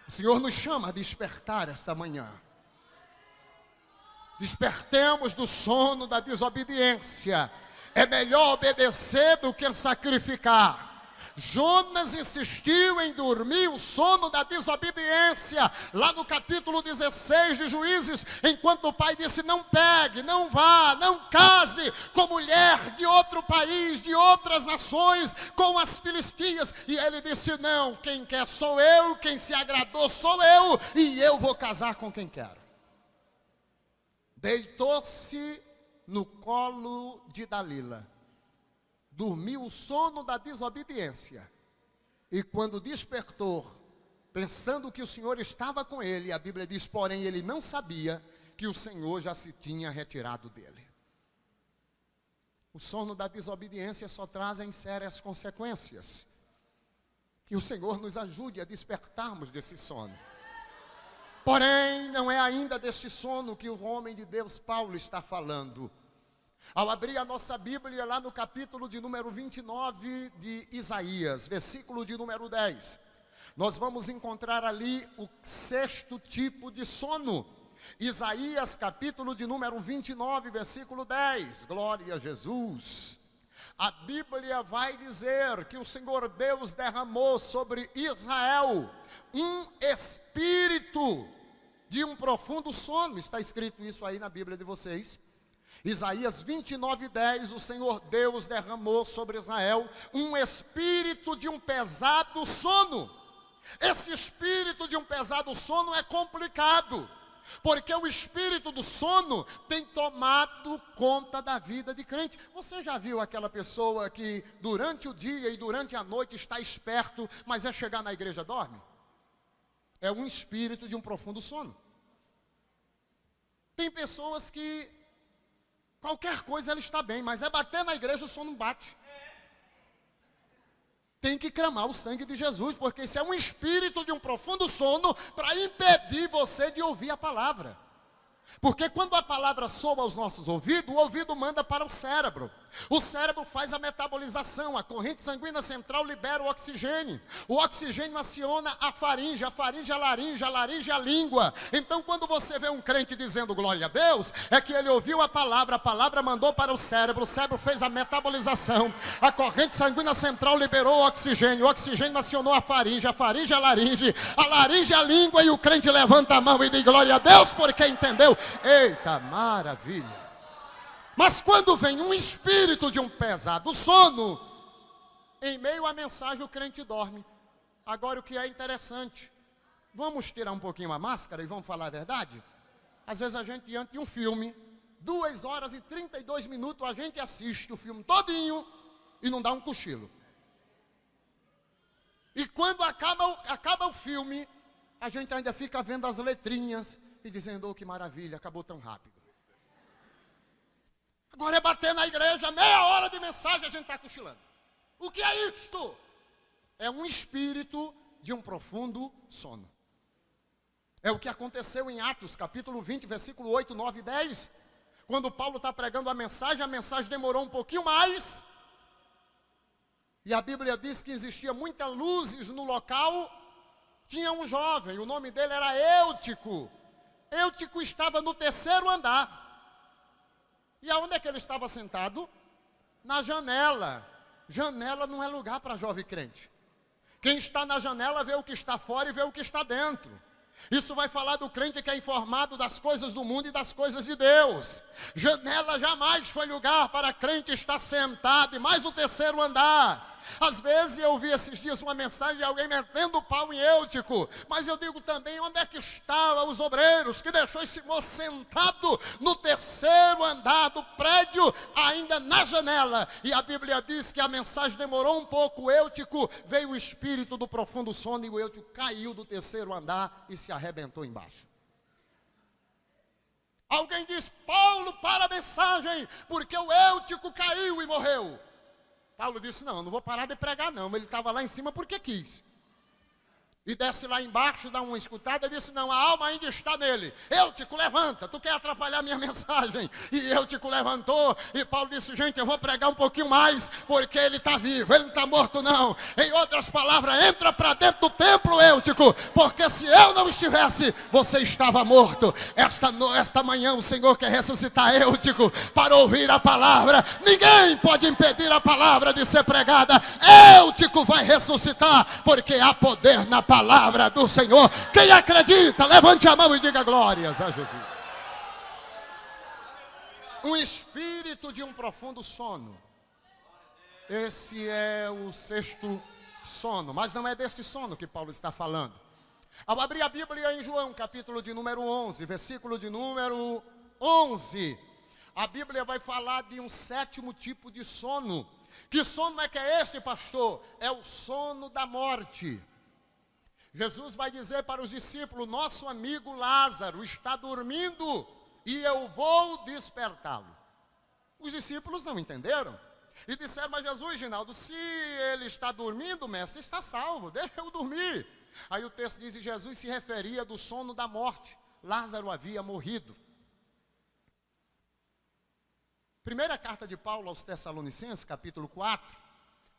O Senhor nos chama a despertar esta manhã. Despertemos do sono da desobediência. É melhor obedecer do que sacrificar. Jonas insistiu em dormir o sono da desobediência, lá no capítulo 16 de Juízes, enquanto o pai disse: não pegue, não vá, não case com mulher de outro país, de outras nações, com as filistias. E ele disse: não, quem quer sou eu, quem se agradou sou eu, e eu vou casar com quem quero. Deitou-se no colo de Dalila. Dormiu o sono da desobediência. E quando despertou, pensando que o Senhor estava com ele, a Bíblia diz, porém, ele não sabia que o Senhor já se tinha retirado dele. O sono da desobediência só traz em sérias consequências. Que o Senhor nos ajude a despertarmos desse sono. Porém, não é ainda deste sono que o homem de Deus, Paulo, está falando. Ao abrir a nossa Bíblia lá no capítulo de número 29 de Isaías, versículo de número 10, nós vamos encontrar ali o sexto tipo de sono. Isaías capítulo de número 29, versículo 10, glória a Jesus. A Bíblia vai dizer que o Senhor Deus derramou sobre Israel um espírito de um profundo sono. Está escrito isso aí na Bíblia de vocês. Isaías 29, 10, o Senhor Deus derramou sobre Israel um espírito de um pesado sono. Esse espírito de um pesado sono é complicado, porque o espírito do sono tem tomado conta da vida de crente. Você já viu aquela pessoa que durante o dia e durante a noite está esperto, mas é chegar na igreja dorme? É um espírito de um profundo sono. Tem pessoas que qualquer coisa ela está bem, mas é bater na igreja, o sono não bate. Tem que clamar o sangue de Jesus, porque isso é um espírito de um profundo sono para impedir você de ouvir a palavra. Porque quando a palavra soa aos nossos ouvidos, o ouvido manda para o cérebro. O cérebro faz a metabolização, a corrente sanguínea central libera o oxigênio aciona a faringe a laringe a língua. Então quando você vê um crente dizendo glória a Deus, é que ele ouviu a palavra mandou para o cérebro fez a metabolização, a corrente sanguínea central liberou o oxigênio acionou a faringe a laringe a língua, e o crente levanta a mão e diz glória a Deus, porque entendeu. Eita, maravilha! Mas quando vem um espírito de um pesado sono, em meio à mensagem o crente dorme. Agora o que é interessante, vamos tirar um pouquinho a máscara e vamos falar a verdade? Às vezes a gente diante de um filme, 2 horas e 32 minutos, a gente assiste o filme todinho e não dá um cochilo. E quando acaba o filme, a gente ainda fica vendo as letrinhas e dizendo, oh, que maravilha, acabou tão rápido. Agora é bater na igreja, meia hora de mensagem, a gente está cochilando. O que é isto? É um espírito de um profundo sono. É o que aconteceu em Atos, capítulo 20, versículo 8, 9 e 10. Quando Paulo está pregando a mensagem demorou um pouquinho mais. E a Bíblia diz que existia muitas luzes no local. Tinha um jovem, o nome dele era Eutico. Eutico estava no 3º andar. E aonde é que ele estava sentado? Na janela. Janela não é lugar para jovem crente. Quem está na janela vê o que está fora e vê o que está dentro. Isso vai falar do crente que é informado das coisas do mundo e das coisas de Deus. Janela jamais foi lugar para crente estar sentado, e mais o terceiro andar. Às vezes eu vi esses dias uma mensagem de alguém metendo o pau em Eutico, mas eu digo também, onde é que estavam os obreiros que deixou esse moço sentado no terceiro andar do prédio, ainda na janela? E a Bíblia diz que a mensagem demorou um pouco. O Eutico, veio o espírito do profundo sono, e o Eutico caiu do terceiro andar e se arrebentou embaixo. Alguém diz: Paulo, para a mensagem, porque o Eutico caiu e morreu. Paulo disse: não vou parar de pregar não, ele estava lá em cima porque quis. E desce lá embaixo, dá uma escutada e disse: não, a alma ainda está nele. Eutico, levanta, tu quer atrapalhar minha mensagem? E Eutico levantou, e Paulo disse: gente, eu vou pregar um pouquinho mais, porque ele está vivo, ele não está morto não. Em outras palavras, entra para dentro do templo, Eutico, porque se eu não estivesse, você estava morto. Esta manhã o Senhor quer ressuscitar Eutico para ouvir a palavra. Ninguém pode impedir a palavra de ser pregada. Eutico vai ressuscitar, porque há poder na palavra do Senhor. Quem acredita, levante a mão e diga glórias a Jesus. Um espírito de um profundo sono. Esse é o sexto sono, mas não é deste sono que Paulo está falando. Ao abrir a Bíblia em João, capítulo de número 11, versículo de número 11, a Bíblia vai falar de um sétimo tipo de sono. Que sono é que é este, pastor? É o sono da morte. Jesus vai dizer para os discípulos: nosso amigo Lázaro está dormindo e eu vou despertá-lo. Os discípulos não entenderam e disseram: mas Jesus, Ginaldo, se ele está dormindo, mestre, está salvo, deixa eu dormir. Aí o texto diz que Jesus se referia do sono da morte. Lázaro havia morrido. Primeira carta de Paulo aos Tessalonicenses, capítulo 4,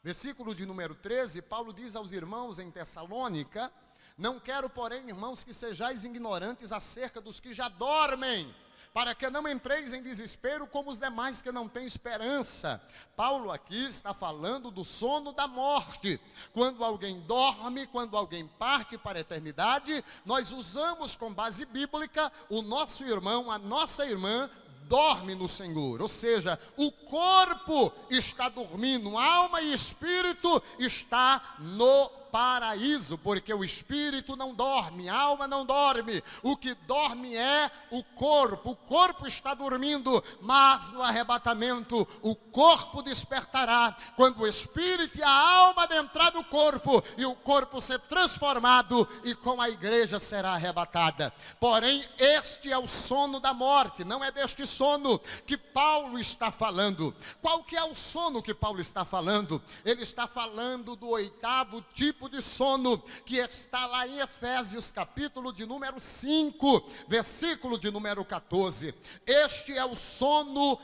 versículo de número 13, Paulo diz aos irmãos em Tessalônica: não quero, porém, irmãos, que sejais ignorantes acerca dos que já dormem, para que não entreis em desespero como os demais que não têm esperança. Paulo aqui está falando do sono da morte. Quando alguém dorme, quando alguém parte para a eternidade, nós usamos com base bíblica: o nosso irmão, a nossa irmã dorme no Senhor, ou seja, o corpo está dormindo, alma e espírito está no paraíso, porque o espírito não dorme, a alma não dorme, o que dorme é o corpo está dormindo, mas no arrebatamento o corpo despertará, quando o espírito e a alma adentrar no corpo, e o corpo ser transformado, e com a igreja será arrebatada. Porém, este é o sono da morte, não é deste sono que Paulo está falando. Qual que é o sono que Paulo está falando? Ele está falando do oitavo tipo de sono, que está lá em Efésios, capítulo de número 5, versículo de número 14. Este é o sono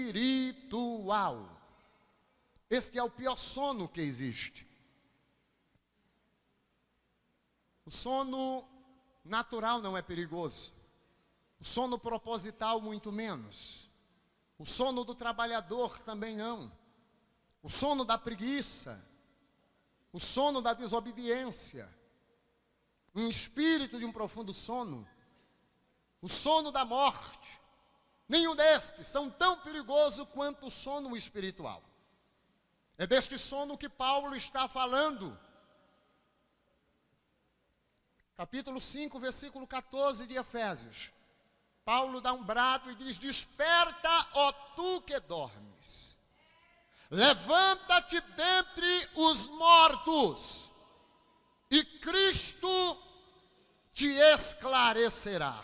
espiritual. Este é o pior sono que existe. O sono natural não é perigoso. O sono proposital, muito menos. O sono do trabalhador também não. O sono da preguiça. O sono da desobediência. Um espírito de um profundo sono. O sono da morte. Nenhum destes são tão perigosos quanto o sono espiritual. É deste sono que Paulo está falando. Capítulo 5, versículo 14 de Efésios. Paulo dá um brado e diz: desperta, ó tu que dormes. Levanta-te dentre os mortos, e Cristo te esclarecerá.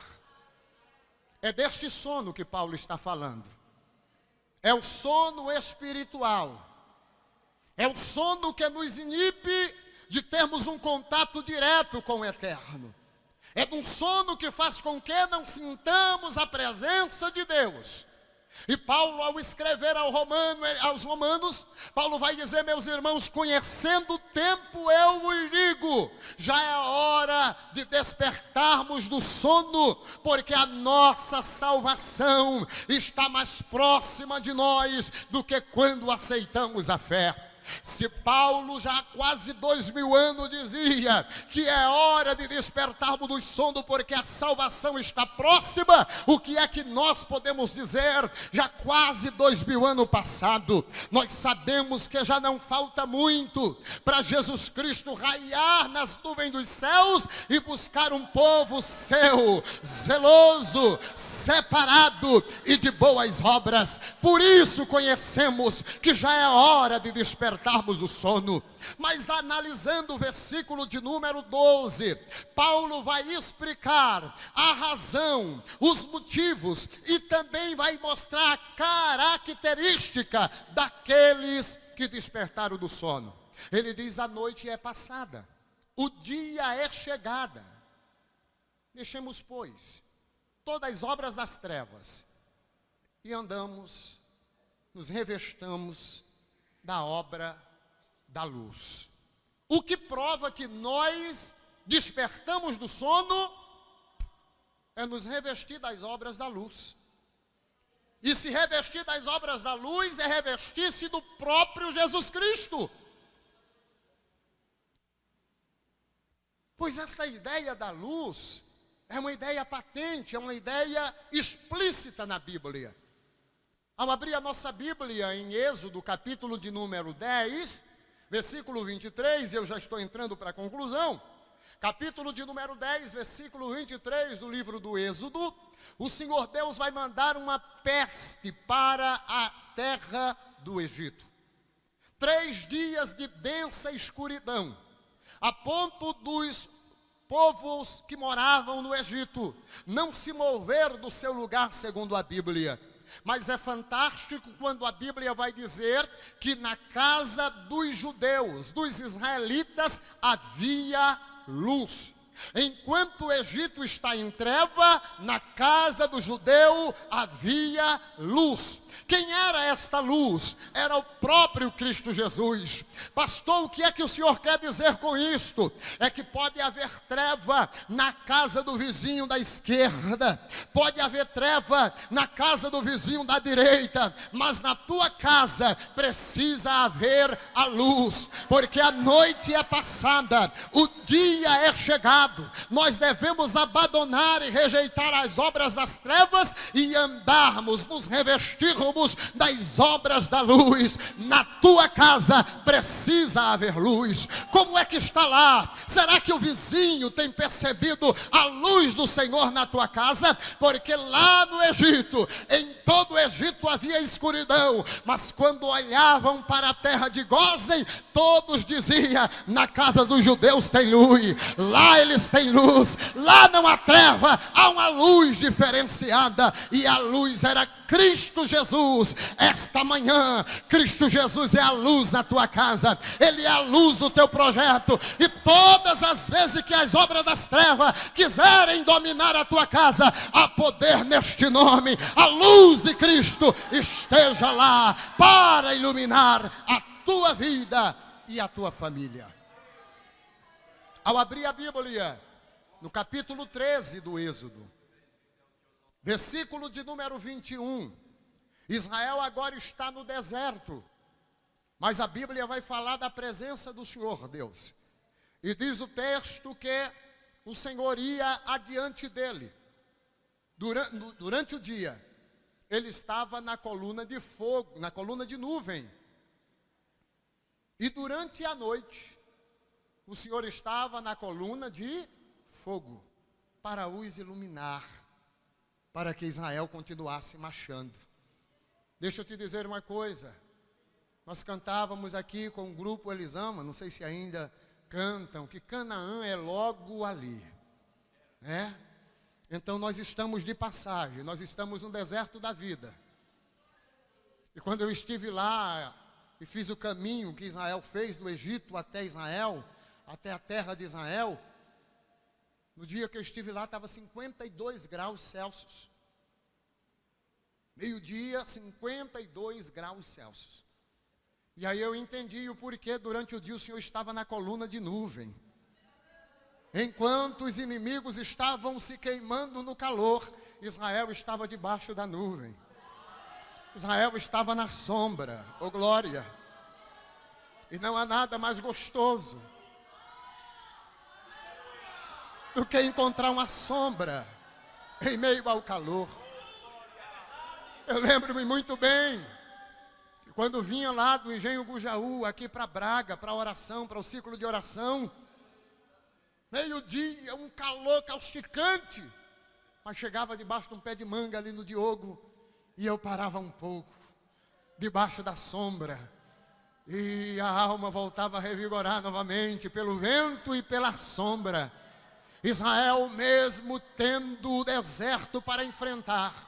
É deste sono que Paulo está falando. É o sono espiritual. É o sono que nos inibe de termos um contato direto com o eterno. É um sono que faz com que não sintamos a presença de Deus. E Paulo, ao escrever aos Romanos, Paulo vai dizer: meus irmãos, conhecendo o tempo, eu vos digo, já é hora de despertarmos do sono, porque a nossa salvação está mais próxima de nós do que quando aceitamos a fé. Se Paulo já há quase 2000 anos dizia que é hora de despertarmos do sono porque a salvação está próxima, o que é que nós podemos dizer? Já quase 2000 anos passado, nós sabemos que já não falta muito para Jesus Cristo raiar nas nuvens dos céus e buscar um povo seu, zeloso, separado e de boas obras. Por isso conhecemos que já é hora de despertarmos o sono. Mas analisando o versículo de número 12, Paulo vai explicar a razão, os motivos e também vai mostrar a característica daqueles que despertaram do sono. Ele diz: a noite é passada, o dia é chegada. Deixemos, pois, todas as obras das trevas e andamos, nos revestamos da obra da luz. O que prova que nós despertamos do sono é nos revestir das obras da luz. E se revestir das obras da luz é revestir-se do próprio Jesus Cristo. Pois esta ideia da luz é uma ideia patente, é uma ideia explícita na Bíblia. Ao abrir a nossa Bíblia em Êxodo, capítulo de número 10, versículo 23, eu já estou entrando para a conclusão. Capítulo de número 10, versículo 23 do livro do Êxodo. O Senhor Deus vai mandar uma peste para a terra do Egito. 3 dias de densa escuridão, a ponto dos povos que moravam no Egito não se mover do seu lugar, segundo a Bíblia. Mas é fantástico quando a Bíblia vai dizer que na casa dos judeus, dos israelitas, havia luz. Enquanto o Egito está em treva, na casa do judeu havia luz. Quem era esta luz? Era o próprio Cristo Jesus. Pastor, o que é que o senhor quer dizer com isto? É que pode haver treva na casa do vizinho da esquerda, pode haver treva na casa do vizinho da direita, mas na tua casa precisa haver a luz, porque a noite é passada, o dia é chegado. Nós devemos abandonar e rejeitar as obras das trevas e andarmos, nos revestirmos das obras da luz. Na tua casa precisa haver luz. Como é que está lá? Será que o vizinho tem percebido a luz do Senhor na tua casa? Porque lá no Egito, em todo o Egito havia escuridão, mas quando olhavam para a terra de Gósen, todos diziam: na casa dos judeus tem luz, lá eles têm luz, lá não há treva, há uma luz diferenciada, e a luz era Cristo Jesus. Esta manhã, Cristo Jesus é a luz na tua casa, Ele é a luz do teu projeto, e todas as vezes que as obras das trevas quiserem dominar a tua casa, há poder neste nome. A luz de Cristo esteja lá para iluminar a tua vida e a tua família. Ao abrir a Bíblia, no capítulo 13 do Êxodo, versículo de número 21, Israel agora está no deserto, mas a Bíblia vai falar da presença do Senhor Deus. E diz o texto que o Senhor ia adiante dele. Durante o dia, ele estava na coluna de fogo, na coluna de nuvem. E durante a noite, o Senhor estava na coluna de fogo, para os iluminar, para que Israel continuasse marchando. Deixa eu te dizer uma coisa. Nós cantávamos aqui com o grupo Elisama, não sei se ainda cantam, que Canaã é logo ali, né? Então nós estamos de passagem, nós estamos no deserto da vida. E quando eu estive lá e fiz o caminho que Israel fez do Egito até Israel, até a terra de Israel, no dia que eu estive lá estava 52 graus Celsius. Meio-dia, 52 graus Celsius. E aí eu entendi o porquê durante o dia o Senhor estava na coluna de nuvem. Enquanto os inimigos estavam se queimando no calor, Israel estava debaixo da nuvem. Israel estava na sombra, oh glória. E não há nada mais gostoso do que encontrar uma sombra em meio ao calor. Eu lembro-me muito bem que quando vinha lá do Engenho Gujaú, aqui para Braga, para a oração, para o ciclo de oração, meio-dia, um calor causticante, mas chegava debaixo de um pé de manga ali no Diogo, e eu parava um pouco, debaixo da sombra, e a alma voltava a revigorar novamente, pelo vento e pela sombra. Israel, mesmo tendo o deserto para enfrentar,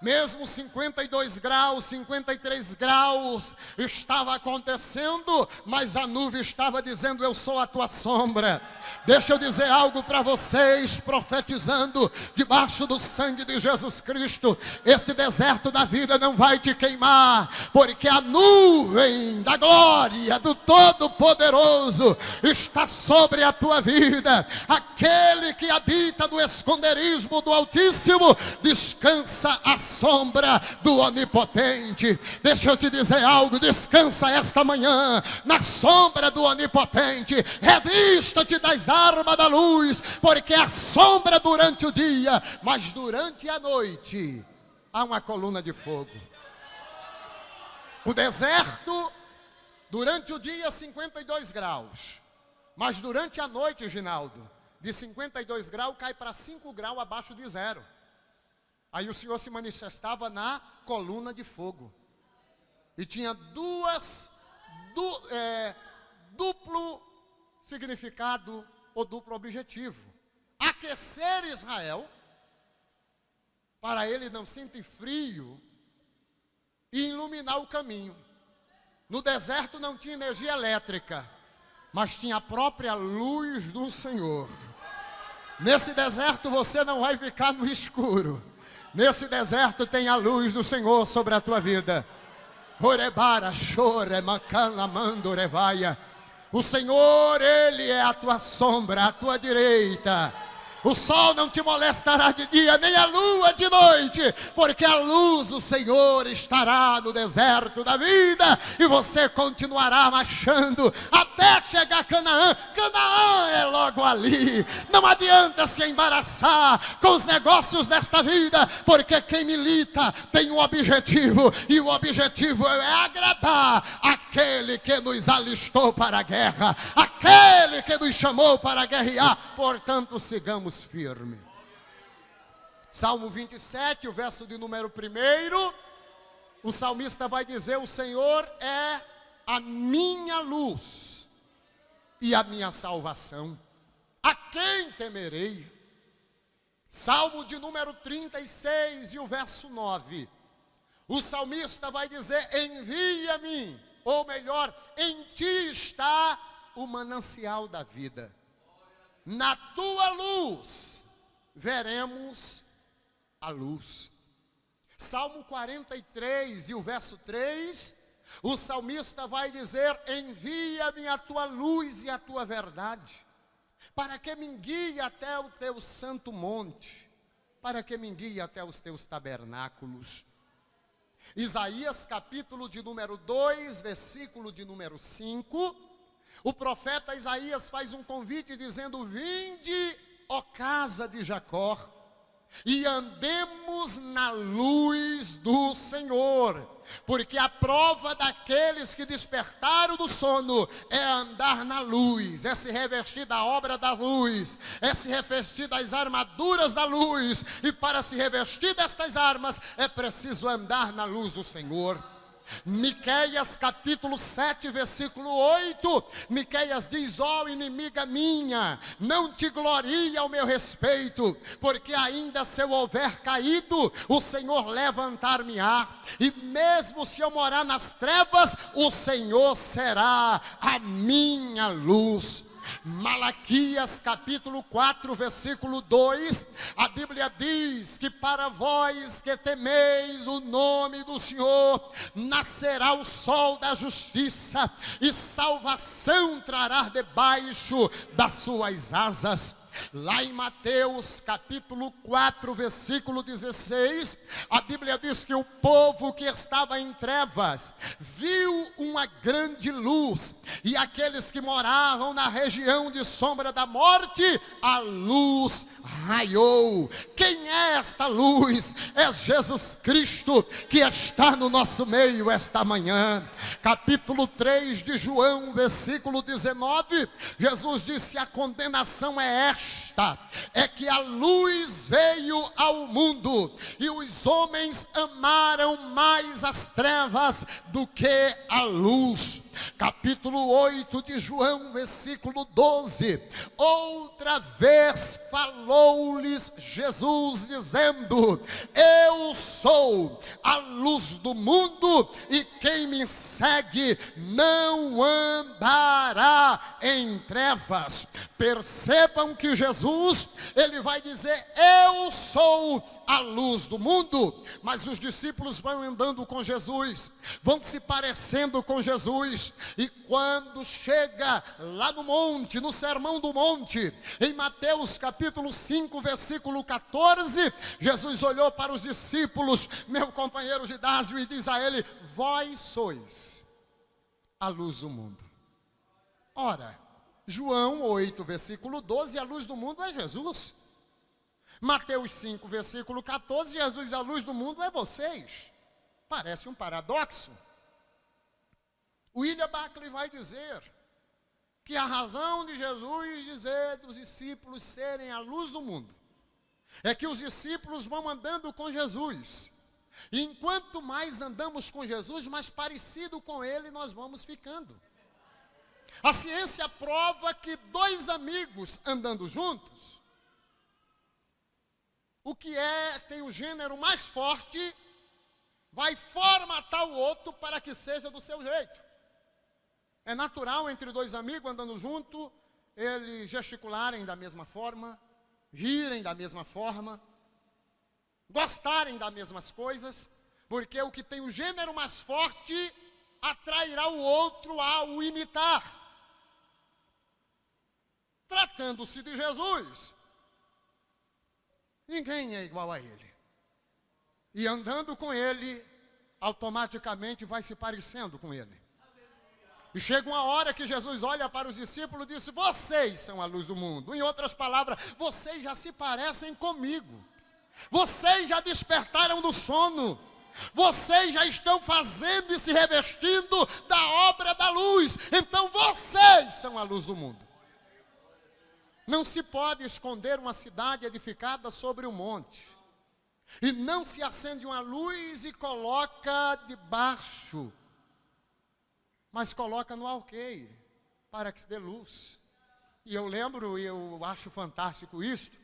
mesmo 52 graus, 53 graus estava acontecendo, mas a nuvem estava dizendo: eu sou a tua sombra. Deixa eu dizer algo para vocês, profetizando debaixo do sangue de Jesus Cristo: este deserto da vida não vai te queimar, porque a nuvem da glória do Todo-Poderoso está sobre a tua vida. Aquele que habita no esconderijo do Altíssimo descansa a sombra do Onipotente. Deixa eu te dizer algo: descansa esta manhã na sombra do Onipotente. Revista-te das armas da luz, porque a sombra durante o dia, mas durante a noite há uma coluna de fogo. O deserto durante o dia 52 graus, mas durante a noite, Ginaldo, de 52 graus cai para 5 graus abaixo de zero. Aí o Senhor se manifestava na coluna de fogo. E tinha duplo significado ou duplo objetivo: aquecer Israel, para ele não sentir frio, e iluminar o caminho. No deserto não tinha energia elétrica, mas tinha a própria luz do Senhor. Nesse deserto você não vai ficar no escuro. Nesse deserto tem a luz do Senhor sobre a tua vida. Orebara, chore, macana, mando, revaia. O Senhor, Ele é a tua sombra, a tua direita. O sol não te molestará de dia, nem a lua de noite, porque a luz do Senhor estará no deserto da vida, e você continuará marchando até chegar a Canaã. Canaã é logo ali. Não adianta se embaraçar com os negócios desta vida, porque quem milita tem um objetivo, e o objetivo é agradar aquele que nos alistou para a guerra, aquele que nos chamou para guerrear. Portanto, sigamos firme. Salmo 27, o verso de número 1, o salmista vai dizer: o Senhor é a minha luz e a minha salvação, a quem temerei? Salmo de número 36 e o verso 9, o salmista vai dizer: envia-me, ou melhor, em ti está o manancial da vida. Na tua luz veremos a luz. Salmo 43 e o verso 3, o salmista vai dizer: envia-me a tua luz e a tua verdade, para que me guie até o teu santo monte, para que me guie até os teus tabernáculos. Isaías capítulo de número 2, versículo de número 5, o profeta Isaías faz um convite dizendo: vinde, ó casa de Jacó, e andemos na luz do Senhor, porque a prova daqueles que despertaram do sono é andar na luz, é se revestir da obra da luz, é se revestir das armaduras da luz, e para se revestir destas armas é preciso andar na luz do Senhor. Miqueias capítulo 7, versículo 8, Miqueias diz: ó inimiga minha, não te glorie ao meu respeito, porque ainda se eu houver caído, o Senhor levantar-me-á, e mesmo se eu morar nas trevas, o Senhor será a minha luz. Malaquias capítulo 4, versículo 2, a Bíblia diz que para vós que temeis o nome do Senhor, nascerá o sol da justiça, e salvação trará debaixo das suas asas. Lá em Mateus capítulo 4, versículo 16, a Bíblia diz que o povo que estava em trevas viu uma grande luz, e aqueles que moravam na região de sombra da morte, a luz raiou. Quem é esta luz? É Jesus Cristo, que está no nosso meio esta manhã. Capítulo 3 de João, versículo 19, Jesus disse: a condenação é esta, é que a luz veio ao mundo, e os homens amaram mais as trevas do que a luz. Capítulo 8 de João, versículo 12, outra vez falou-lhes Jesus dizendo: eu sou a luz do mundo, e quem me segue não andará em trevas. Percebam que Jesus, ele vai dizer: eu sou a luz do mundo, mas os discípulos vão andando com Jesus, vão se parecendo com Jesus, e quando chega lá no monte, no Sermão do Monte, em Mateus capítulo 5, versículo 14, Jesus olhou para os discípulos, meu companheiro Gidásio, e diz a ele: vós sois a luz do mundo. Ora, João 8, versículo 12, a luz do mundo é Jesus. Mateus 5, versículo 14, Jesus, a luz do mundo é vocês. Parece um paradoxo. William Buckley vai dizer que a razão de Jesus dizer dos discípulos serem a luz do mundo é que os discípulos vão andando com Jesus, e enquanto mais andamos com Jesus, mais parecido com Ele nós vamos ficando. A ciência prova que dois amigos andando juntos, o que tem o gênero mais forte, vai formatar o outro para que seja do seu jeito. É natural entre dois amigos andando junto, eles gesticularem da mesma forma, rirem da mesma forma, gostarem das mesmas coisas, porque o que tem o gênero mais forte atrairá o outro a o imitar. Tratando-se de Jesus, ninguém é igual a Ele. E andando com Ele, automaticamente vai se parecendo com Ele. E chega uma hora que Jesus olha para os discípulos e diz: vocês são a luz do mundo. Em outras palavras, vocês já se parecem comigo. Vocês já despertaram do sono. Vocês já estão fazendo e se revestindo da obra da luz. Então vocês são a luz do mundo. Não se pode esconder uma cidade edificada sobre um monte, e não se acende uma luz e coloca debaixo, mas coloca no alqueire, para que se dê luz. E eu lembro, e eu acho fantástico isto,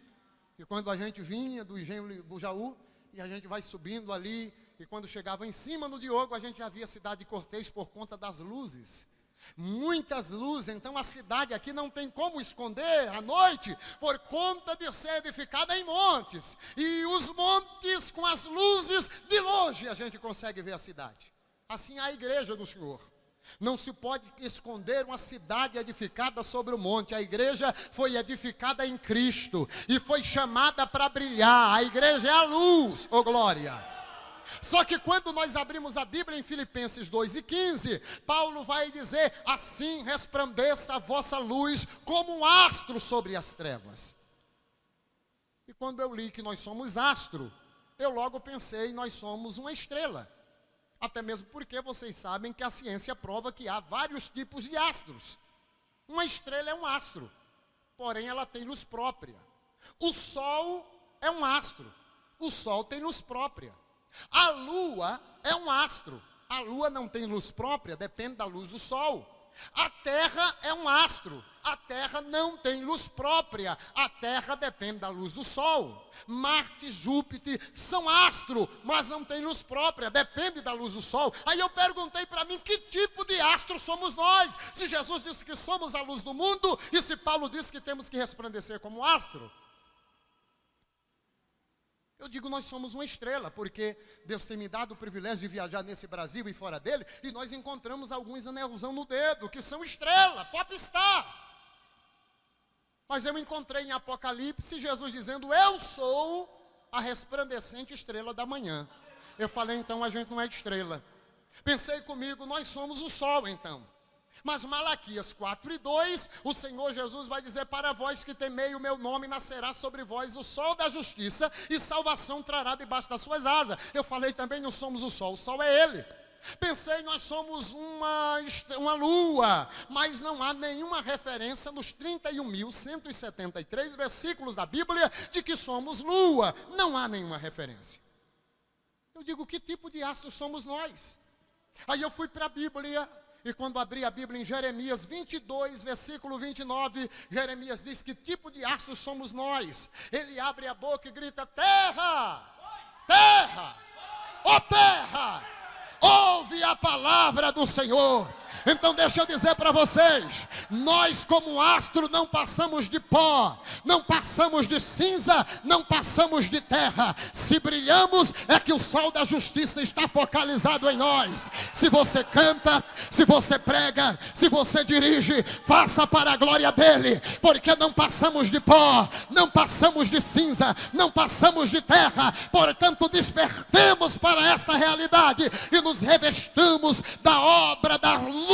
que quando a gente vinha do engenho do Jaú, e a gente vai subindo ali, e quando chegava em cima no Diogo, a gente já via a cidade de Cortês por conta das luzes. Muitas luzes, então a cidade aqui não tem como esconder à noite, por conta de ser edificada em montes. E os montes com as luzes, de longe a gente consegue ver a cidade. Assim é a igreja do Senhor. Não se pode esconder uma cidade edificada sobre o monte. A igreja foi edificada em Cristo e foi chamada para brilhar. A igreja é a luz, ô glória. Só que quando nós abrimos a Bíblia em Filipenses 2:15, Paulo vai dizer: assim resplandeça a vossa luz como um astro sobre as trevas. E quando eu li que nós somos astro, eu logo pensei, nós somos uma estrela. Até mesmo porque vocês sabem que a ciência prova que há vários tipos de astros. Uma estrela é um astro, porém ela tem luz própria. O Sol é um astro, o Sol tem luz própria. A Lua é um astro, a Lua não tem luz própria, depende da luz do Sol. A Terra é um astro, a Terra não tem luz própria, a Terra depende da luz do Sol. Marte e Júpiter são astro, mas não tem luz própria, depende da luz do Sol. Aí eu perguntei para mim, que tipo de astro somos nós? Se Jesus disse que somos a luz do mundo, e se Paulo disse que temos que resplandecer como astro? Eu digo, nós somos uma estrela, porque Deus tem me dado o privilégio de viajar nesse Brasil e fora dele, e nós encontramos alguns anelzão no dedo, que são estrela, popstar. Mas eu encontrei em Apocalipse Jesus dizendo: eu sou a resplandecente estrela da manhã. Eu falei: então a gente não é de estrela. Pensei comigo: nós somos o sol então. Mas Malaquias 4:2, o Senhor Jesus vai dizer: para vós que temei o meu nome, nascerá sobre vós o sol da justiça, e salvação trará debaixo das suas asas. Eu falei também: não somos o sol é Ele. Pensei: nós somos uma lua, mas não há nenhuma referência nos 31.173 versículos da Bíblia de que somos lua. Não há nenhuma referência. Eu digo: que tipo de astro somos nós? Aí eu fui para a Bíblia, e quando abri a Bíblia em Jeremias 22, versículo 29, Jeremias diz: que tipo de astro somos nós? Ele abre a boca e grita: terra, terra, ó terra, ouve a palavra do Senhor. Então deixa eu dizer para vocês, nós como astro não passamos de pó, não passamos de cinza, não passamos de terra. Se brilhamos é que o sol da justiça está focalizado em nós. Se você canta, se você prega, se você dirige, faça para a glória dele, porque não passamos de pó, não passamos de cinza, não passamos de terra. Portanto, despertemos para esta realidade e nos revestamos da obra da luz,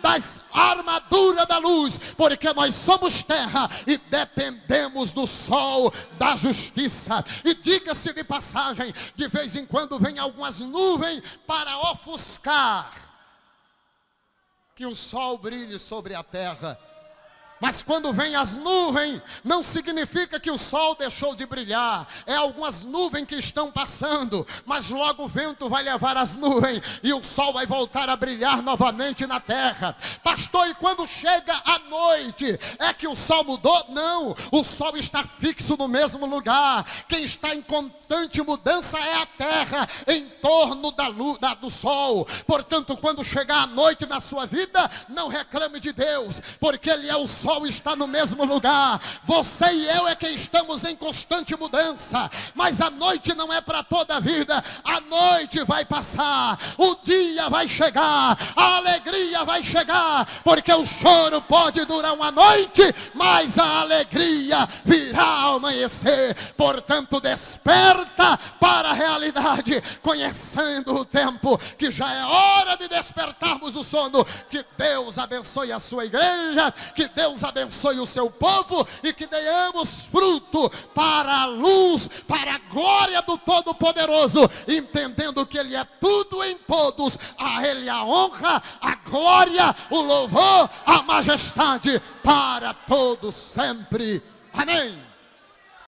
das armaduras da luz, porque nós somos terra e dependemos do sol da justiça. E diga-se de passagem, de vez em quando vem algumas nuvens para ofuscar que o sol brilhe sobre a terra. Mas quando vem as nuvens, não significa que o sol deixou de brilhar. É algumas nuvens que estão passando, mas logo o vento vai levar as nuvens e o sol vai voltar a brilhar novamente na terra. Pastor, e quando chega a noite, é que o sol mudou? Não, o sol está fixo no mesmo lugar. Quem está em constante mudança é a terra em torno da luz, do sol. Portanto, quando chegar a noite na sua vida, não reclame de Deus, porque Ele é o sol. O sol está no mesmo lugar. Você e eu é quem estamos em constante mudança. Mas a noite não é para toda a vida. A noite vai passar, o dia vai chegar, a alegria vai chegar, porque o choro pode durar uma noite, mas a alegria virá ao amanhecer. Portanto, desperta para a realidade, conhecendo o tempo que já é hora de despertarmos o sono. Que Deus abençoe a sua igreja, que Deus abençoe o seu povo e que demos fruto para a luz, para a glória do Todo-Poderoso, entendendo que Ele é tudo em todos. A Ele a honra, a glória, o louvor, a majestade para todos sempre. Amém.